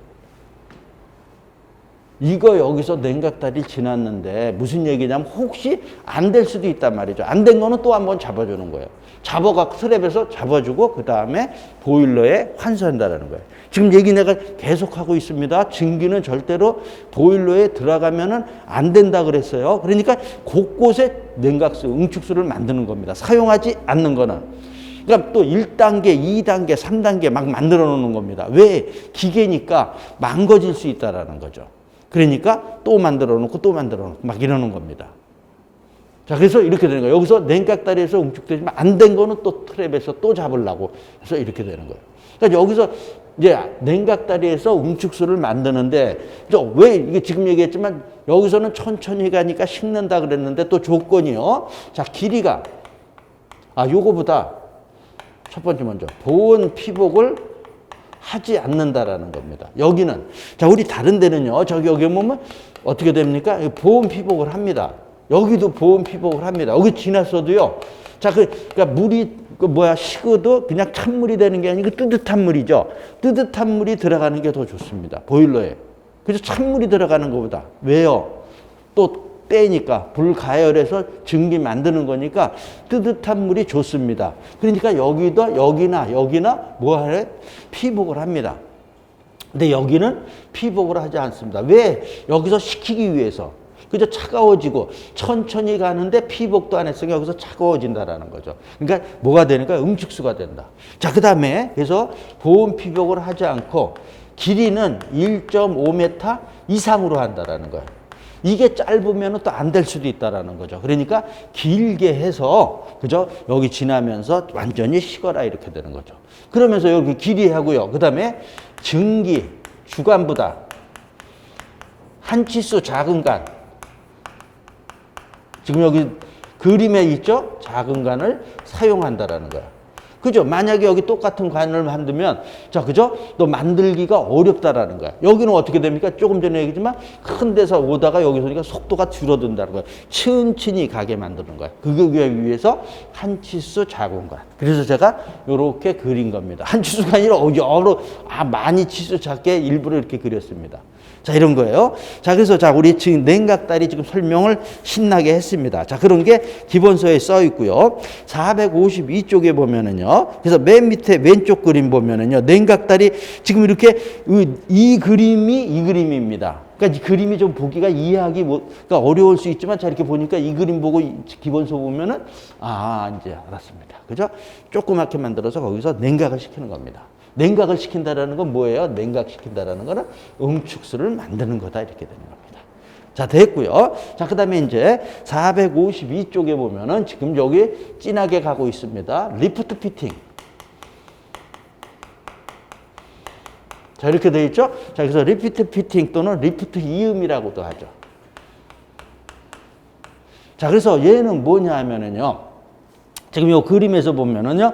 이거 여기서 냉각다리 지났는데 무슨 얘기냐면 혹시 안 될 수도 있단 말이죠. 안 된 거는 또 한번 잡아주는 거예요. 트랩에서 잡아주고 그 다음에 보일러에 환수한다는 거예요. 지금 얘기 내가 계속하고 있습니다. 증기는 절대로 보일러에 들어가면은 안 된다 그랬어요. 그러니까 곳곳에 응축수를 만드는 겁니다. 사용하지 않는 거는. 그러니까 또 1단계, 2단계, 3단계 막 만들어 놓는 겁니다. 왜? 기계니까 망가질 수 있다라는 거죠. 그러니까 또 만들어 놓고 막 이러는 겁니다. 자, 그래서 이렇게 되는 거예요. 여기서 냉각다리에서 응축되지만 안 된 거는 또 트랩에서 또 잡으려고 해서 이렇게 되는 거예요. 그러니까 여기서 이제 냉각다리에서 웅축수를 만드는데 왜 이게 지금 얘기했지만 여기서는 천천히 가니까 식는다 그랬는데 또 조건이요. 자, 길이가 요거보다 첫 번째 먼저 보온 피복을 하지 않는다라는 겁니다. 여기는 자, 우리 다른 데는요. 여기 보면 어떻게 됩니까? 보온 피복을 합니다. 여기도 보온 피복을 합니다. 여기 지났어도요. 자, 그러니까 물이 식어도 그냥 찬물이 되는 게 아니고 뜨뜻한 물이죠. 뜨뜻한 물이 들어가는 게 더 좋습니다. 보일러에. 그래서 찬물이 들어가는 것보다. 왜요? 또 때니까 불 가열해서 증기 만드는 거니까 뜨뜻한 물이 좋습니다. 그러니까 여기나 뭐 하래? 피복을 합니다. 근데 여기는 피복을 하지 않습니다. 왜? 여기서 식히기 위해서. 그저 차가워지고 천천히 가는데 피복도 안 했으니까 여기서 차가워진다라는 거죠. 그러니까 뭐가 되니까 응축수가 된다. 자, 그 다음에 그래서 보온 피복을 하지 않고 길이는 1.5m 이상으로 한다라는 거예요. 이게 짧으면 또 안 될 수도 있다라는 거죠. 그러니까 길게 해서 그죠? 여기 지나면서 완전히 식어라 이렇게 되는 거죠. 그러면서 여기 길이 하고요. 그 다음에 증기 주관보다 한 치수 작은 간. 지금 여기 그림에 있죠? 작은 간을 사용한다라는 거야. 그죠? 만약에 여기 똑같은 관을 만들면, 자, 그죠? 또 만들기가 어렵다라는 거야. 여기는 어떻게 됩니까? 조금 전에 얘기했지만 큰 데서 오다가 여기서 오니까 속도가 줄어든다는 거야. 천천히 가게 만드는 거야. 그게 위해서 한 치수 작은 관. 그래서 제가 이렇게 그린 겁니다. 한 치수가 아니라 여러, 많이 치수 작게 일부러 이렇게 그렸습니다. 자, 이런 거예요. 자, 그래서 우리 지금 냉각다리 지금 설명을 신나게 했습니다. 자, 그런 게 기본서에 써 있고요. 452쪽에 보면은요. 그래서 맨 밑에 왼쪽 그림 보면은요. 냉각다리 지금 이렇게 이 그림입니다. 그러니까 이 그림이 좀 보기가 이해하기 그러니까 어려울 수 있지만 자, 이렇게 보니까 이 그림 보고 기본서 보면은 이제 알았습니다. 그죠? 조그맣게 만들어서 거기서 냉각을 시키는 겁니다. 냉각을 시킨다라는 건 뭐예요? 냉각시킨다라는 거는 응축수를 만드는 거다 이렇게 되는 겁니다. 자, 됐고요. 자, 그 다음에 이제 452쪽에 보면은 지금 여기 진하게 가고 있습니다. 리프트 피팅. 자, 이렇게 되어 있죠? 자, 그래서 리프트 피팅 또는 리프트 이음이라고도 하죠. 자, 그래서 얘는 뭐냐 하면은요. 지금 요 그림에서 보면은요.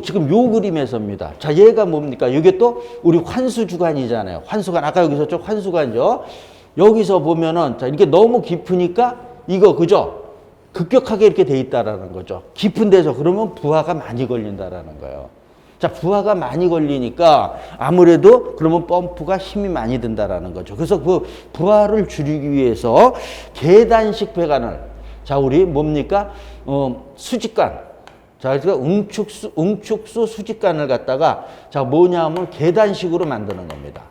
지금 요 그림에서입니다. 자, 얘가 뭡니까? 이게 또 우리 환수주관이잖아요. 환수관. 아까 여기서 좀 환수관이죠. 여기서 보면은, 자, 이렇게 너무 깊으니까 이거, 그죠? 급격하게 이렇게 돼 있다라는 거죠. 깊은 데서 그러면 부하가 많이 걸린다라는 거예요. 자, 부하가 많이 걸리니까 아무래도 그러면 펌프가 힘이 많이 든다라는 거죠. 그래서 그 부하를 줄이기 위해서 계단식 배관을, 자, 우리 뭡니까? 수직관. 자, 그래서 응축수 수직관을 갖다가 자, 뭐냐 하면 계단식으로 만드는 겁니다.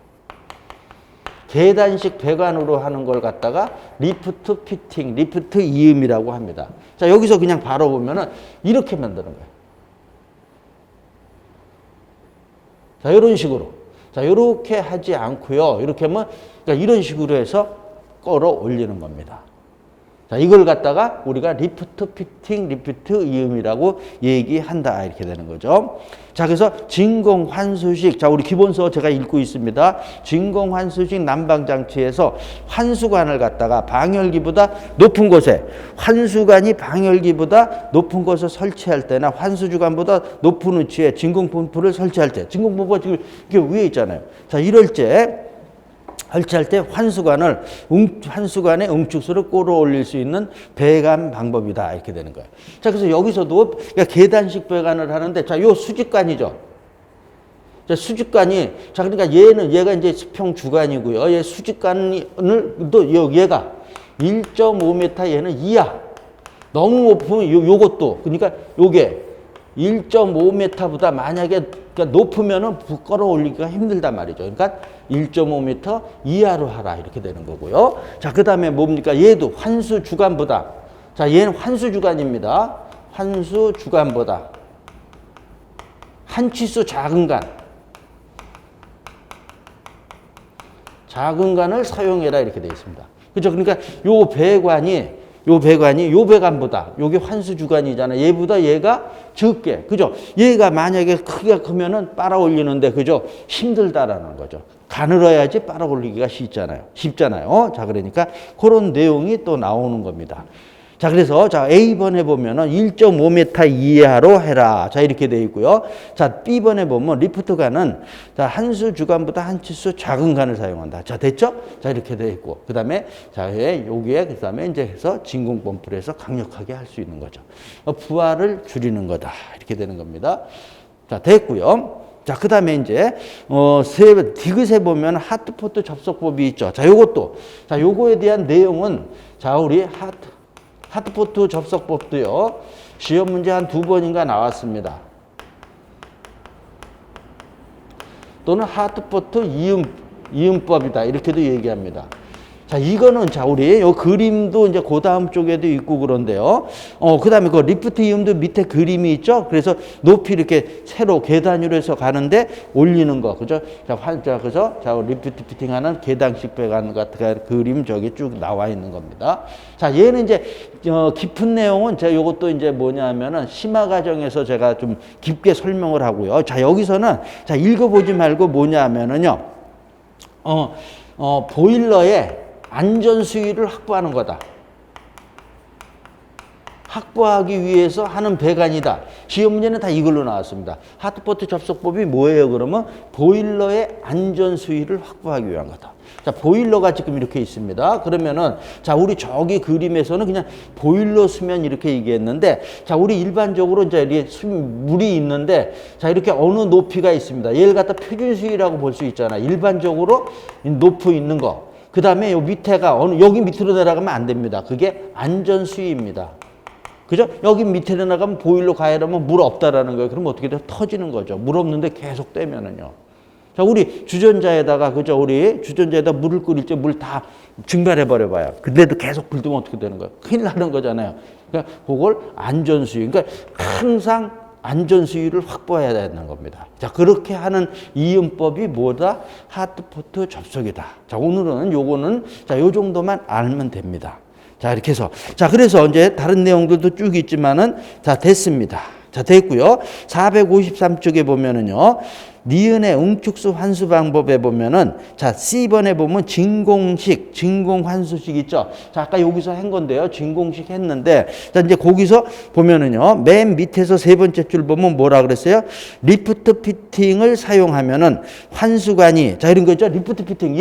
계단식 배관으로 하는 걸 갖다가 리프트 피팅, 리프트 이음이라고 합니다. 자, 여기서 그냥 바로 보면은 이렇게 만드는 거예요. 자, 이런 식으로. 자, 이렇게 하지 않고요. 이렇게 하면 그러니까 이런 식으로 해서 끌어올리는 겁니다. 자, 이걸 갖다가 우리가 리프트 피팅, 리프트 이음이라고 얘기한다. 이렇게 되는 거죠. 자, 그래서 진공환수식. 자, 우리 기본서 제가 읽고 있습니다. 진공환수식 난방장치에서 환수관을 갖다가 방열기보다 높은 곳에, 환수관이 방열기보다 높은 곳에 설치할 때나 환수주관보다 높은 위치에 진공펌프를 설치할 때, 진공펌프가 지금 이게 위에 있잖아요. 자, 이럴 때 설치할 때 환수관에 응축수를 끌어올릴 수 있는 배관 방법이다. 이렇게 되는 거예요. 자, 그래서 여기서도 그러니까 계단식 배관을 하는데, 자, 요 수직관이죠. 자, 수직관이, 자, 그러니까 얘가 이제 수평 주관이고요. 얘 수직관을 또 얘가 1.5m 얘는 이하. 너무 높으면 요것도, 그러니까 요게 1.5m보다 만약에 그러니까 높으면은 끌어올리기가 힘들단 말이죠. 그러니까 1.5m 이하로 하라 이렇게 되는 거고요. 자, 그 다음에 뭡니까? 얘도 환수 주관보다, 자, 얘는 환수 주관입니다. 환수 주관보다 한 치수 작은 간을 사용해라 이렇게 되어 있습니다. 그렇죠? 그러니까 요 요 배관이 요 배관보다 요게 환수 주관이잖아. 얘보다 얘가 적게. 그죠? 얘가 만약에 크기가 크면은 빨아 올리는데 그죠? 힘들다라는 거죠. 가늘어야지 빨아 올리기가 쉽잖아요. 자, 그러니까 그런 내용이 또 나오는 겁니다. 자, 그래서 자, A번에 보면은 1.5m 이하로 해라. 자, 이렇게 돼 있고요. 자, B번에 보면 리프트관은 자, 한수 주관보다 한 치수 작은 관을 사용한다. 자, 됐죠? 자, 이렇게 돼 있고. 그다음에 자, 여기에 그다음에 이제 해서 진공 펌프를 해서 강력하게 할 수 있는 거죠. 부하를 줄이는 거다. 이렇게 되는 겁니다. 자, 됐고요. 자, 그 다음에 이제, 디귿에 보면 하트포트 접속법이 있죠. 자, 요것도. 자, 요거에 대한 내용은, 자, 우리 하트포트 접속법도요, 시험 문제 한 2번인가 나왔습니다. 또는 하트포트 이음법이다. 이렇게도 얘기합니다. 자, 이거는 자, 우리 요 그림도 이제 그 다음 쪽에도 있고 그런데요. 그 다음에 그 리프트 이음도 밑에 그림이 있죠. 그래서 높이 이렇게 세로 계단으로 해서 가는데 올리는 거. 그죠? 자, 그래서 자, 리프트 피팅하는 계단식 배관 같은 그림 저기 쭉 나와 있는 겁니다. 자, 얘는 이제, 깊은 내용은 제가 요것도 이제 뭐냐 하면은 심화 과정에서 제가 좀 깊게 설명을 하고요. 자, 여기서는 자, 읽어보지 말고 뭐냐 하면은요. 보일러에 안전 수위를 확보하는 거다. 확보하기 위해서 하는 배관이다. 시험 문제는 다 이걸로 나왔습니다. 하트포트 접속법이 뭐예요? 그러면 보일러의 안전 수위를 확보하기 위한 거다. 자, 보일러가 지금 이렇게 있습니다. 그러면은 자, 우리 저기 그림에서는 그냥 보일러 수면 이렇게 얘기했는데 자, 우리 일반적으로 이제 물이 있는데 자, 이렇게 어느 높이가 있습니다. 얘를 갖다 표준 수위라고 볼 수 있잖아. 일반적으로 높이 있는 거. 그 다음에 요 밑에가 여기 밑으로 내려가면 안 됩니다. 그게 안전 수위입니다. 그죠? 여기 밑에 내려가면 보일러 가열하면 물 없다라는 거예요. 그럼 어떻게 돼요? 터지는 거죠. 물 없는데 계속 떼면은요. 자, 우리 주전자에다가, 그죠? 우리 주전자에다 물을 끓일 때 물 다 증발해 버려봐요. 근데도 계속 불뜨면 어떻게 되는 거예요? 큰일 나는 거잖아요. 그러니까 그걸 안전 수위. 그러니까 항상 안전 수위를 확보해야 되는 겁니다. 자, 그렇게 하는 이음법이 뭐다? 하트포트 접속이다. 자, 오늘은 요거는 자, 요 정도만 알면 됩니다. 자, 이렇게 해서 자, 그래서 이제 다른 내용들도 쭉 있지만은 자, 됐습니다. 자, 됐고요. 453쪽에 보면은요. 니은의 응축수 환수 방법에 보면은 자, C번에 보면 진공식, 진공 환수식 있죠. 자, 아까 여기서 한 건데요. 진공식 했는데 자, 이제 거기서 보면은요. 맨 밑에서 세 번째 줄 보면 뭐라 그랬어요? 리프트 피팅을 사용하면은 환수관이 자, 이런 거 있죠. 리프트 피팅.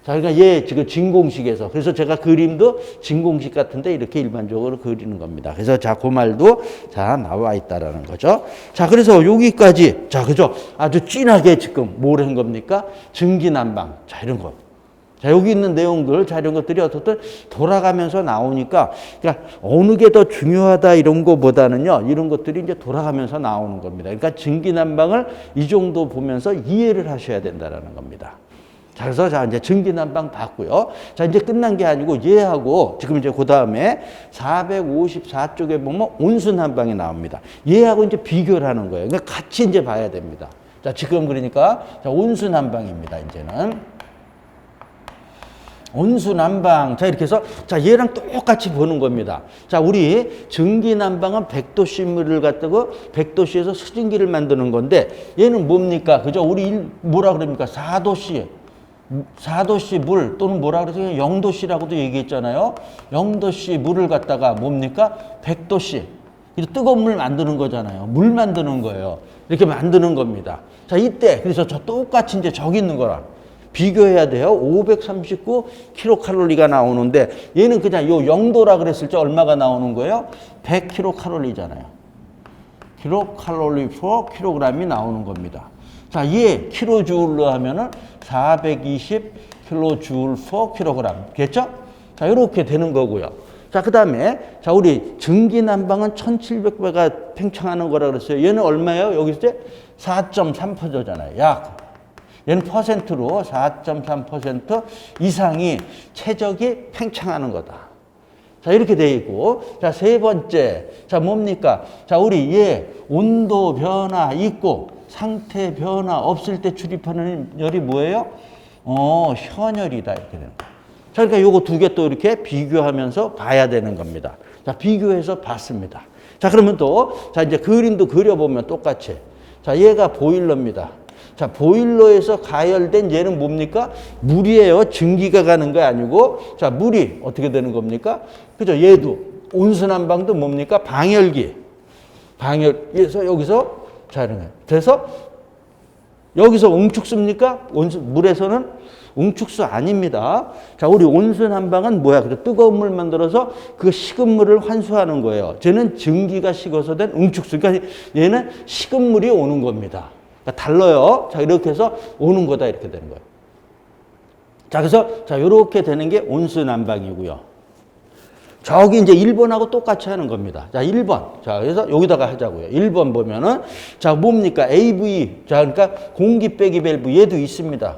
자, 그러니까 지금 진공식에서. 그래서 제가 그림도 진공식 같은데 이렇게 일반적으로 그리는 겁니다. 그래서 자, 그 말도 자, 나와 있다라는 거죠. 자, 그래서 여기까지. 자, 그죠? 아주 진하게 지금 뭘 한 겁니까? 증기난방. 자, 이런 거. 자, 여기 있는 내용들, 자, 이런 것들이 어떻든 돌아가면서 나오니까, 그러니까 어느 게 더 중요하다 이런 거보다는요, 이런 것들이 이제 돌아가면서 나오는 겁니다. 그러니까 증기난방을 이 정도 보면서 이해를 하셔야 된다라는 겁니다. 자, 그래서 자, 이제 증기난방 봤고요. 자, 이제 끝난 게 아니고 얘하고 지금 이제 그 다음에 454쪽에 보면 온수난방이 나옵니다. 얘하고 이제 비교를 하는 거예요. 그러니까 같이 이제 봐야 됩니다. 자, 지금 그러니까 자, 온수난방입니다. 이제는. 온수난방. 자, 이렇게 해서 자, 얘랑 똑같이 보는 겁니다. 자, 우리 증기난방은 100도씨 물을 갖다가 100도씨에서 수증기를 만드는 건데 얘는 뭡니까? 그죠? 우리 뭐라 그럽니까? 4도씨 물 또는 뭐라 그래서 0도씨라고도 얘기했잖아요. 0도씨 물을 갖다가 뭡니까? 100도씨. 뜨거운 물 만드는 거잖아요. 물 만드는 거예요. 이렇게 만드는 겁니다. 자, 이때 그래서 저 똑같이 이제 저기 있는 거랑 비교해야 돼요. 539 킬로칼로리가 나오는데 얘는 그냥 요 0도라 그랬을 때 얼마가 나오는 거예요? 100 킬로칼로리잖아요. 킬로칼로리 per 킬로그램이 나오는 겁니다. 자, 얘 킬로주울로 하면은 420 킬로주울 per 킬로그램. 겠죠? 자, 이렇게 되는 거고요. 자, 그 다음에 자, 우리 증기난방은 1700배가 팽창하는 거라 그랬어요. 얘는 얼마예요? 여기서 4.3%잖아요. 약. 얘는 퍼센트로 4.3% 이상이 최적이 팽창하는 거다. 자, 이렇게 돼 있고. 자, 세 번째. 자, 뭡니까? 자, 우리 온도 변화 있고 상태 변화 없을 때 출입하는 열이 뭐예요? 현열이다. 이렇게 되는 거예요. 자, 그러니까 요거 두 개 또 이렇게 비교하면서 봐야 되는 겁니다. 자, 비교해서 봤습니다. 자, 그러면 또, 자, 이제 그림도 그려보면 똑같이. 자, 얘가 보일러입니다. 자, 보일러에서 가열된 얘는 뭡니까? 물이에요. 증기가 가는 거 아니고. 자, 물이 어떻게 되는 겁니까? 그죠? 얘도, 온수난방도 뭡니까? 방열기. 방열기에서 여기서, 자, 이런 거예요. 그래서 여기서 응축수입니까? 물에서는 응축수 아닙니다. 자, 우리 온수난방은 뭐야? 그래, 뜨거운 물 만들어서 그 식은 물을 환수하는 거예요. 쟤는 증기가 식어서 된 응축수. 그러니까 얘는 식은 물이 오는 겁니다. 그러니까 달라요. 자, 이렇게 해서 오는 거다. 이렇게 되는 거예요. 자, 그래서, 자, 이렇게 되는 게 온수난방이고요. 저기 이제 1번하고 똑같이 하는 겁니다. 자, 1번. 자, 그래서 여기다가 하자고요. 1번 보면은, 자, 뭡니까? AV. 자, 그러니까 공기 빼기 밸브. 얘도 있습니다.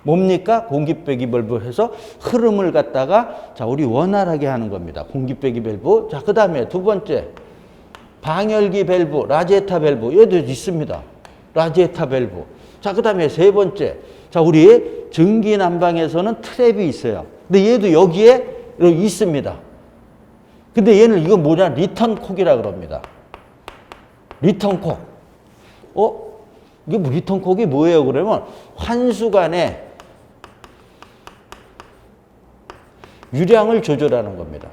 뭡니까? 공기 빼기 밸브 해서 흐름을 갖다가, 자, 우리 원활하게 하는 겁니다. 공기 빼기 밸브. 자, 그 다음에 두 번째. 방열기 밸브, 라제타 밸브. 얘도 있습니다. 라제타 밸브. 자, 그 다음에 세 번째. 자, 우리 증기 난방에서는 트랩이 있어요. 근데 얘도 여기에 있습니다. 근데 얘는 이거 뭐냐? 리턴콕이라 그럽니다. 리턴콕. 이게 뭐 리턴콕이 뭐예요? 그러면 환수관에 유량을 조절하는 겁니다.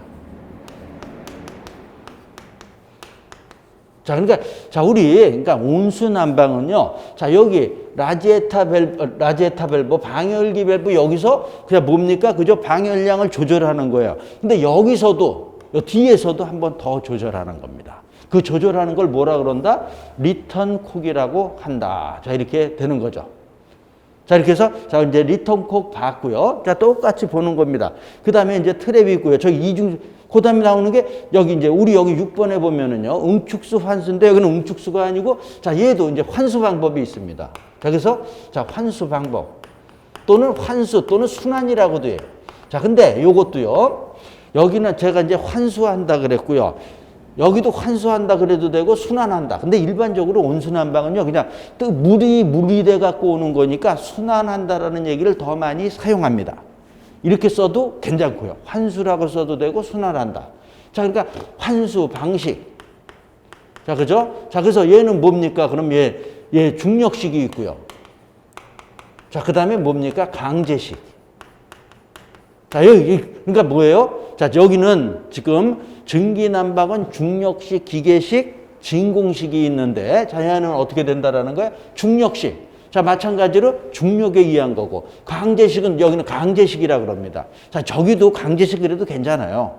자, 그러니까, 자, 그러니까 온수난방은요, 자, 여기, 라제타 밸브, 방열기 밸브, 여기서 그냥 뭡니까? 그저 방열량을 조절하는 거예요. 근데 여기서도, 뒤에서도 한 번 더 조절하는 겁니다. 그 조절하는 걸 뭐라 그런다? 리턴콕이라고 한다. 자, 이렇게 되는 거죠. 자, 이렇게 해서, 자, 이제 리턴콕 봤고요. 자, 똑같이 보는 겁니다. 그 다음에 이제 트랩이 있고요. 저기 그 다음에 나오는 게 여기 이제 우리 여기 6번에 보면은요. 응축수 환수인데 여기는 응축수가 아니고 자, 얘도 이제 환수 방법이 있습니다. 자, 그래서 자, 환수 방법 또는 환수 또는 순환이라고도 해요. 자, 근데 요것도요. 여기는 제가 이제 환수한다 그랬고요. 여기도 환수한다 그래도 되고 순환한다. 근데 일반적으로 온수난방은요. 그냥 또 물이 돼 갖고 오는 거니까 순환한다라는 얘기를 더 많이 사용합니다. 이렇게 써도 괜찮고요. 환수라고 써도 되고 순환한다. 자, 그러니까 환수 방식. 자, 그죠? 자, 그래서 얘는 뭡니까? 그럼 얘 중력식이 있고요. 자, 그 다음에 뭡니까? 강제식. 자, 여기, 그러니까 뭐예요? 자, 여기는 지금 증기난방은 중력식, 기계식, 진공식이 있는데, 자, 얘는 어떻게 된다라는 거예요? 중력식. 자, 마찬가지로 중력에 의한 거고, 강제식은 여기는 강제식이라 그럽니다. 자, 저기도 강제식이라도 괜찮아요.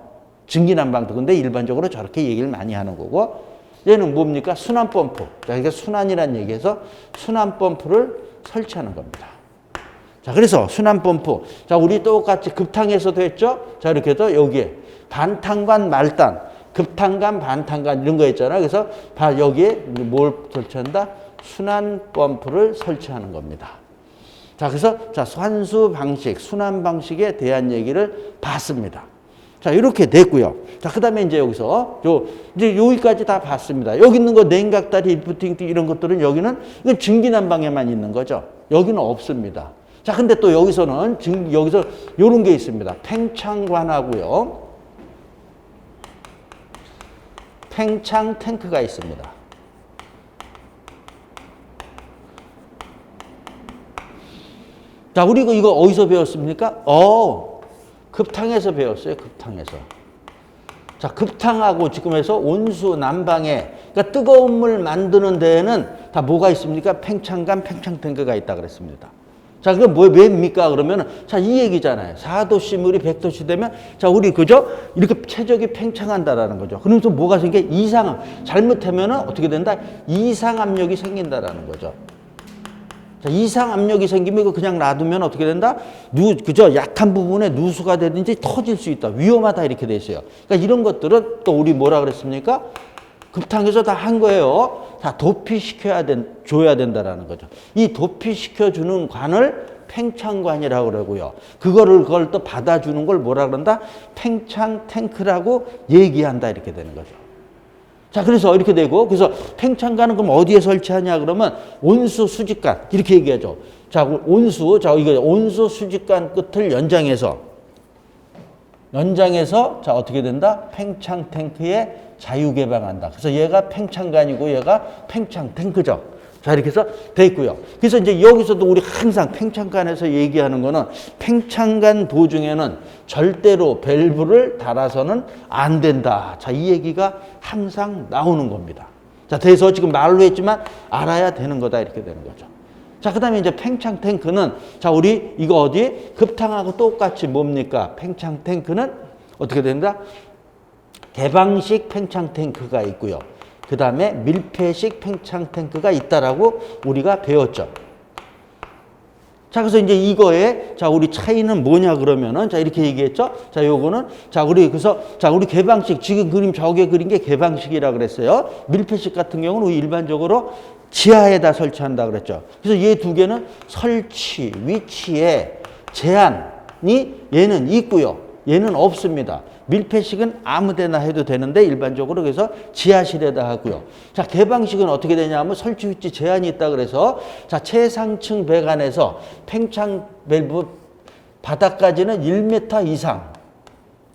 증기난방도. 근데 일반적으로 저렇게 얘기를 많이 하는 거고, 얘는 뭡니까? 순환펌프. 자, 이게 순환이라는 얘기에서 순환펌프를 설치하는 겁니다. 자, 그래서 순환펌프. 자, 우리 똑같이 급탕에서도 했죠? 자, 이렇게 해서 여기에 반탄관, 말단, 급탄관, 반탄관 이런 거 있잖아요. 그래서 여기에 뭘 설치한다? 순환펌프를 설치하는 겁니다. 자, 그래서 자, 환수 방식, 순환 방식에 대한 얘기를 봤습니다. 자, 이렇게 됐고요. 자, 그 다음에 이제 여기서 이제 여기까지 다 봤습니다. 여기 있는 거 냉각다리, 리프팅 이런 것들은 여기는 이건 증기난방에만 있는 거죠. 여기는 없습니다. 자, 근데 또 여기서는 여기서 요런 게 있습니다. 팽창관하고요. 팽창 탱크가 있습니다. 자, 우리 이거 어디서 배웠습니까? 급탕에서 배웠어요. 급탕에서. 자, 급탕하고 지금 해서 온수 난방에, 그러니까 뜨거운 물 만드는 데에는 다 뭐가 있습니까? 팽창관, 팽창 탱크가 있다 그랬습니다. 자, 그럼 왜입니까? 그러면은, 자, 이 얘기잖아요. 4도씨 물이 100도씨 되면, 자, 우리, 그죠? 이렇게 최적이 팽창한다라는 거죠. 그러면서 뭐가 생겨? 잘못하면은 어떻게 된다? 이상압력이 생긴다라는 거죠. 자, 이상압력이 생기면 이거 그냥 놔두면 어떻게 된다? 그죠? 약한 부분에 누수가 되든지 터질 수 있다. 위험하다. 이렇게 돼 있어요. 그러니까 이런 것들은 또 우리 뭐라 그랬습니까? 급탕에서 다 한 거예요. 다 줘야 된다라는 거죠. 이 도피시켜주는 관을 팽창관이라고 그러고요. 그걸 또 받아주는 걸 뭐라 그런다? 팽창 탱크라고 얘기한다. 이렇게 되는 거죠. 자, 그래서 이렇게 되고, 그래서 팽창관은 그럼 어디에 설치하냐 그러면 온수 수직관 이렇게 얘기하죠. 자, 이거 온수 수직관 끝을 연장해서 연장해서 자 어떻게 된다? 팽창 탱크에 자유 개방한다. 그래서 얘가 팽창관이고 얘가 팽창 탱크죠. 자 이렇게 해서 돼 있고요. 그래서 이제 여기서도 우리 항상 팽창관에서 얘기하는 거는 팽창관 도중에는 절대로 밸브를 달아서는 안 된다. 자 이 얘기가 항상 나오는 겁니다. 자 그래서 지금 말로 했지만 알아야 되는 거다 이렇게 되는 거죠. 자, 그 다음에 이제 팽창 탱크는, 자, 우리 이거 어디? 급탕하고 똑같이 뭡니까? 팽창 탱크는 어떻게 된다? 개방식 팽창 탱크가 있고요. 그 다음에 밀폐식 팽창 탱크가 있다라고 우리가 배웠죠. 자, 그래서 이제 이거에, 자, 우리 차이는 뭐냐 그러면은, 자, 이렇게 얘기했죠? 자, 요거는, 자, 우리 개방식, 지금 그림 저게 그린 게 개방식이라 그랬어요. 밀폐식 같은 경우는 우리 일반적으로 지하에다 설치한다 그랬죠. 그래서 얘 두 개는 설치, 위치에 제한이 얘는 있고요. 얘는 없습니다. 밀폐식은 아무 데나 해도 되는데 일반적으로 그래서 지하실에다 하고요. 자, 개방식은 어떻게 되냐면 설치 위치 제한이 있다 그래서 자, 최상층 배관에서 팽창 밸브 바닥까지는 1m 이상.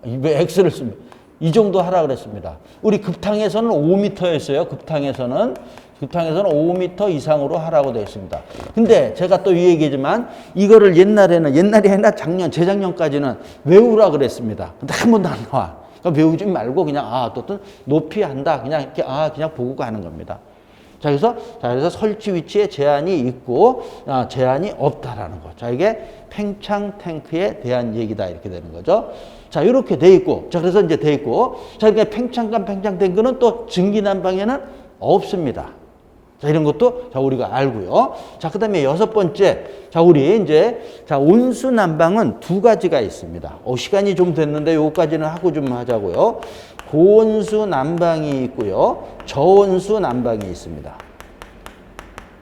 왜 X를 씁니다. 이 정도 하라 그랬습니다. 우리 급탕에서는 5m였어요. 급탕에서는 5m 이상으로 하라고 되어 있습니다. 근데 제가 또 이 얘기지만 이거를 옛날이 아니라 재작년까지는 외우라 그랬습니다. 근데 한 번도 안 나와. 그러니까 외우지 말고 그냥 어떤 높이 한다. 그냥 이렇게 그냥 보고 가는 겁니다. 자, 그래서 설치 위치에 제한이 있고 제한이 없다라는 거. 자, 이게 팽창 탱크에 대한 얘기다 이렇게 되는 거죠. 자, 이렇게 돼 있고. 자, 그래서 이제 돼 있고. 자, 이렇게 팽창 탱크는 또 증기난방에는 없습니다. 자, 이런 것도 자, 우리가 알고요. 자, 그 다음에 여섯 번째. 자, 우리 이제 자, 온수 난방은 두 가지가 있습니다. 시간이 좀 됐는데 요거까지는 하고 좀 하자고요. 고온수 난방이 있고요. 저온수 난방이 있습니다.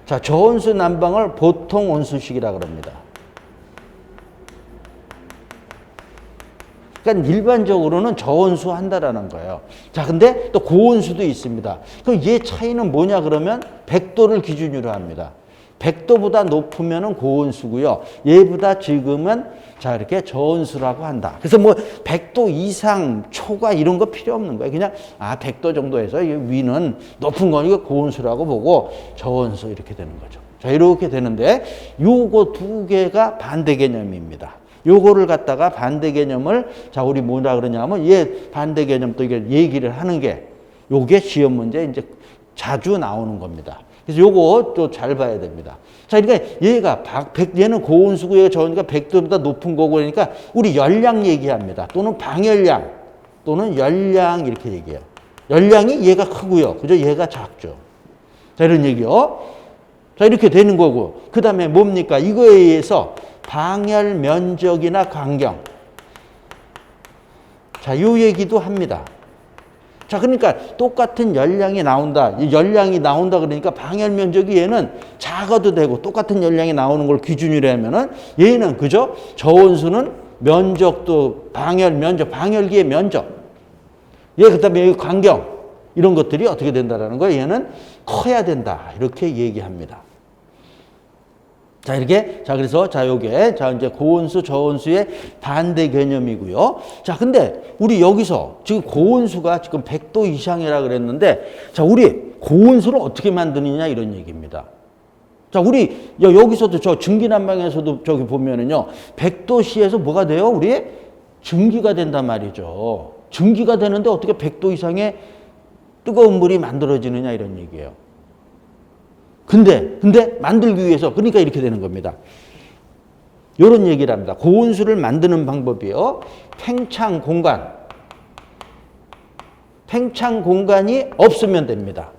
자, 저온수 난방을 보통 온수식이라 그럽니다. 그러니까 일반적으로는 저온수 한다라는 거예요. 자, 근데 또 고온수도 있습니다. 그럼 얘 차이는 뭐냐 그러면 100도를 기준으로 합니다. 100도보다 높으면은 고온수고요. 얘보다 지금은 자, 이렇게 저온수라고 한다. 그래서 뭐 100도 이상 초과 이런 거 필요 없는 거예요. 그냥 100도 정도에서 위는 높은 거니까 고온수라고 보고 저온수 이렇게 되는 거죠. 자, 이렇게 되는데 요거 두 개가 반대 개념입니다. 요거를 갖다가 반대 개념을 자, 우리 뭐라 그러냐면 얘 반대 개념 또 이게 얘기를 하는 게 요게 시험 문제 이제 자주 나오는 겁니다. 그래서 요거 또 잘 봐야 됩니다. 자, 그러니까 얘는 고온수고 얘가 저온수가 100도보다 높은 거고 그러니까 우리 열량 얘기합니다. 또는 방열량 또는 열량 이렇게 얘기해요. 열량이 얘가 크고요. 그죠? 얘가 작죠. 자, 이런 얘기요. 자, 이렇게 되는 거고. 그 다음에 뭡니까? 이거에 의해서 방열 면적이나 광경. 자, 요 얘기도 합니다. 자, 그러니까 똑같은 열량이 나온다. 열량이 나온다 그러니까 방열 면적이 얘는 작아도 되고 똑같은 열량이 나오는 걸 기준으로 하면은 얘는 그죠? 저온수는 면적도 방열기의 면적. 얘 그다음에 여기 광경 이런 것들이 어떻게 된다라는 거예요. 얘는 커야 된다. 이렇게 얘기합니다. 자, 이렇게, 자, 그래서, 자, 요게, 자, 이제 고온수, 저온수의 반대 개념이고요. 자, 근데 우리 여기서 지금 고온수가 지금 100도 이상이라 그랬는데, 자, 우리 고온수를 어떻게 만드느냐 이런 얘기입니다. 자, 우리 여기서도 저 증기난방에서도 저기 보면은요, 100도씨에서 뭐가 돼요? 우리 증기가 된단 말이죠. 증기가 되는데 어떻게 100도 이상의 뜨거운 물이 만들어지느냐 이런 얘기예요. 근데 만들기 위해서 그러니까 이렇게 되는 겁니다. 이런 얘기를 합니다. 고온수를 만드는 방법이요. 팽창 공간이 없으면 됩니다.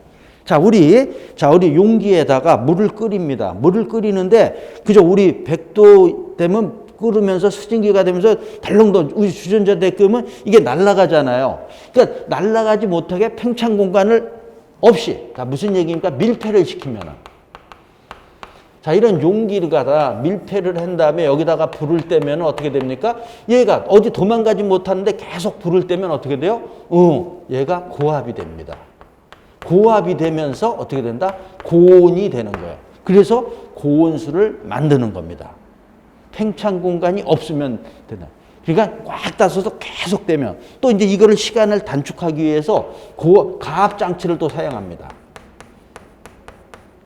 자, 우리 용기에다가 물을 끓입니다. 물을 끓이는데 그죠? 우리 100도 되면 끓으면서 수증기가 되면서 덜렁덜렁 우리 주전자대에 끄면 이게 날아가잖아요. 그러니까 날아가지 못하게 팽창 공간을 없이. 자, 무슨 얘기입니까? 밀폐를 시키면은. 자, 이런 용기를 갖다 밀폐를 한 다음에 여기다가 불을 떼면 어떻게 됩니까? 얘가 어디 도망가지 못하는데 계속 불을 떼면 어떻게 돼요? 얘가 고압이 됩니다. 고압이 되면서 어떻게 된다? 고온이 되는 거예요. 그래서 고온수를 만드는 겁니다. 팽창 공간이 없으면 된다. 그러니까 꽉 따서서 계속 되면 또 이제 이거를 시간을 단축하기 위해서 가압 장치를 또 사용합니다.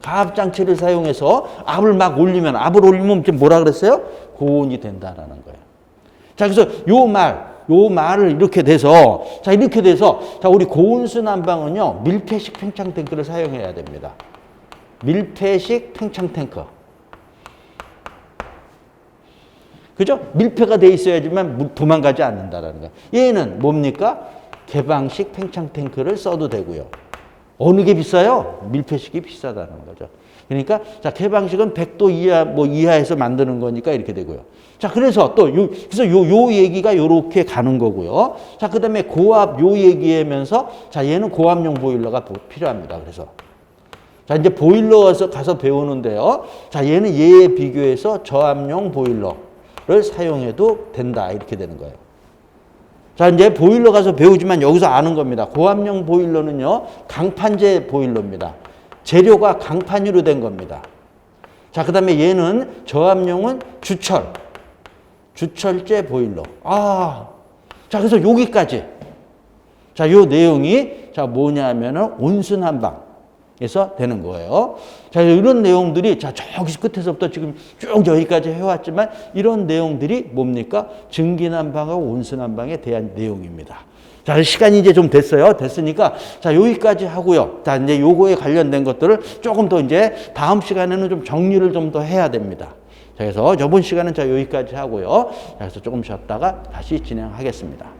가압 장치를 사용해서 압을 올리면 지금 뭐라 그랬어요? 고온이 된다라는 거예요. 자, 그래서 요 말을 이렇게 돼서 자, 우리 고온수 난방은요, 밀폐식 팽창 탱크를 사용해야 됩니다. 밀폐식 팽창 탱크. 그죠? 밀폐가 돼 있어야지만 도망가지 않는다라는 거예요. 얘는 뭡니까? 개방식 팽창 탱크를 써도 되고요. 어느 게 비싸요? 밀폐식이 비싸다는 거죠. 그러니까 자, 개방식은 100도 이하에서 만드는 거니까 이렇게 되고요. 자, 그래서 또 요 얘기가 요렇게 가는 거고요. 자, 그다음에 고압 요 얘기하면서 자, 얘는 고압용 보일러가 필요합니다. 그래서 자, 이제 보일러 가서 배우는데요. 자, 얘는 얘에 비교해서 저압용 보일러를 사용해도 된다. 이렇게 되는 거예요. 자, 이제 보일러 가서 배우지만 여기서 아는 겁니다. 고압용 보일러는요, 강판제 보일러입니다. 재료가 강판으로 된 겁니다. 자, 그 다음에 얘는 저압용은 주철제 보일러. 자, 그래서 여기까지. 자, 요 내용이, 자, 뭐냐면은 온수난방에서 되는 거예요. 자, 이런 내용들이, 자, 저기 끝에서부터 지금 쭉 여기까지 해왔지만, 이런 내용들이 뭡니까? 증기난방하고 온수난방에 대한 내용입니다. 자, 시간이 이제 좀 됐으니까, 자, 여기까지 하고요. 자, 이제 요거에 관련된 것들을 조금 더 이제 다음 시간에는 좀 정리를 좀 더 해야 됩니다. 자, 그래서 저번 시간은 자, 여기까지 하고요. 자, 그래서 조금 쉬었다가 다시 진행하겠습니다.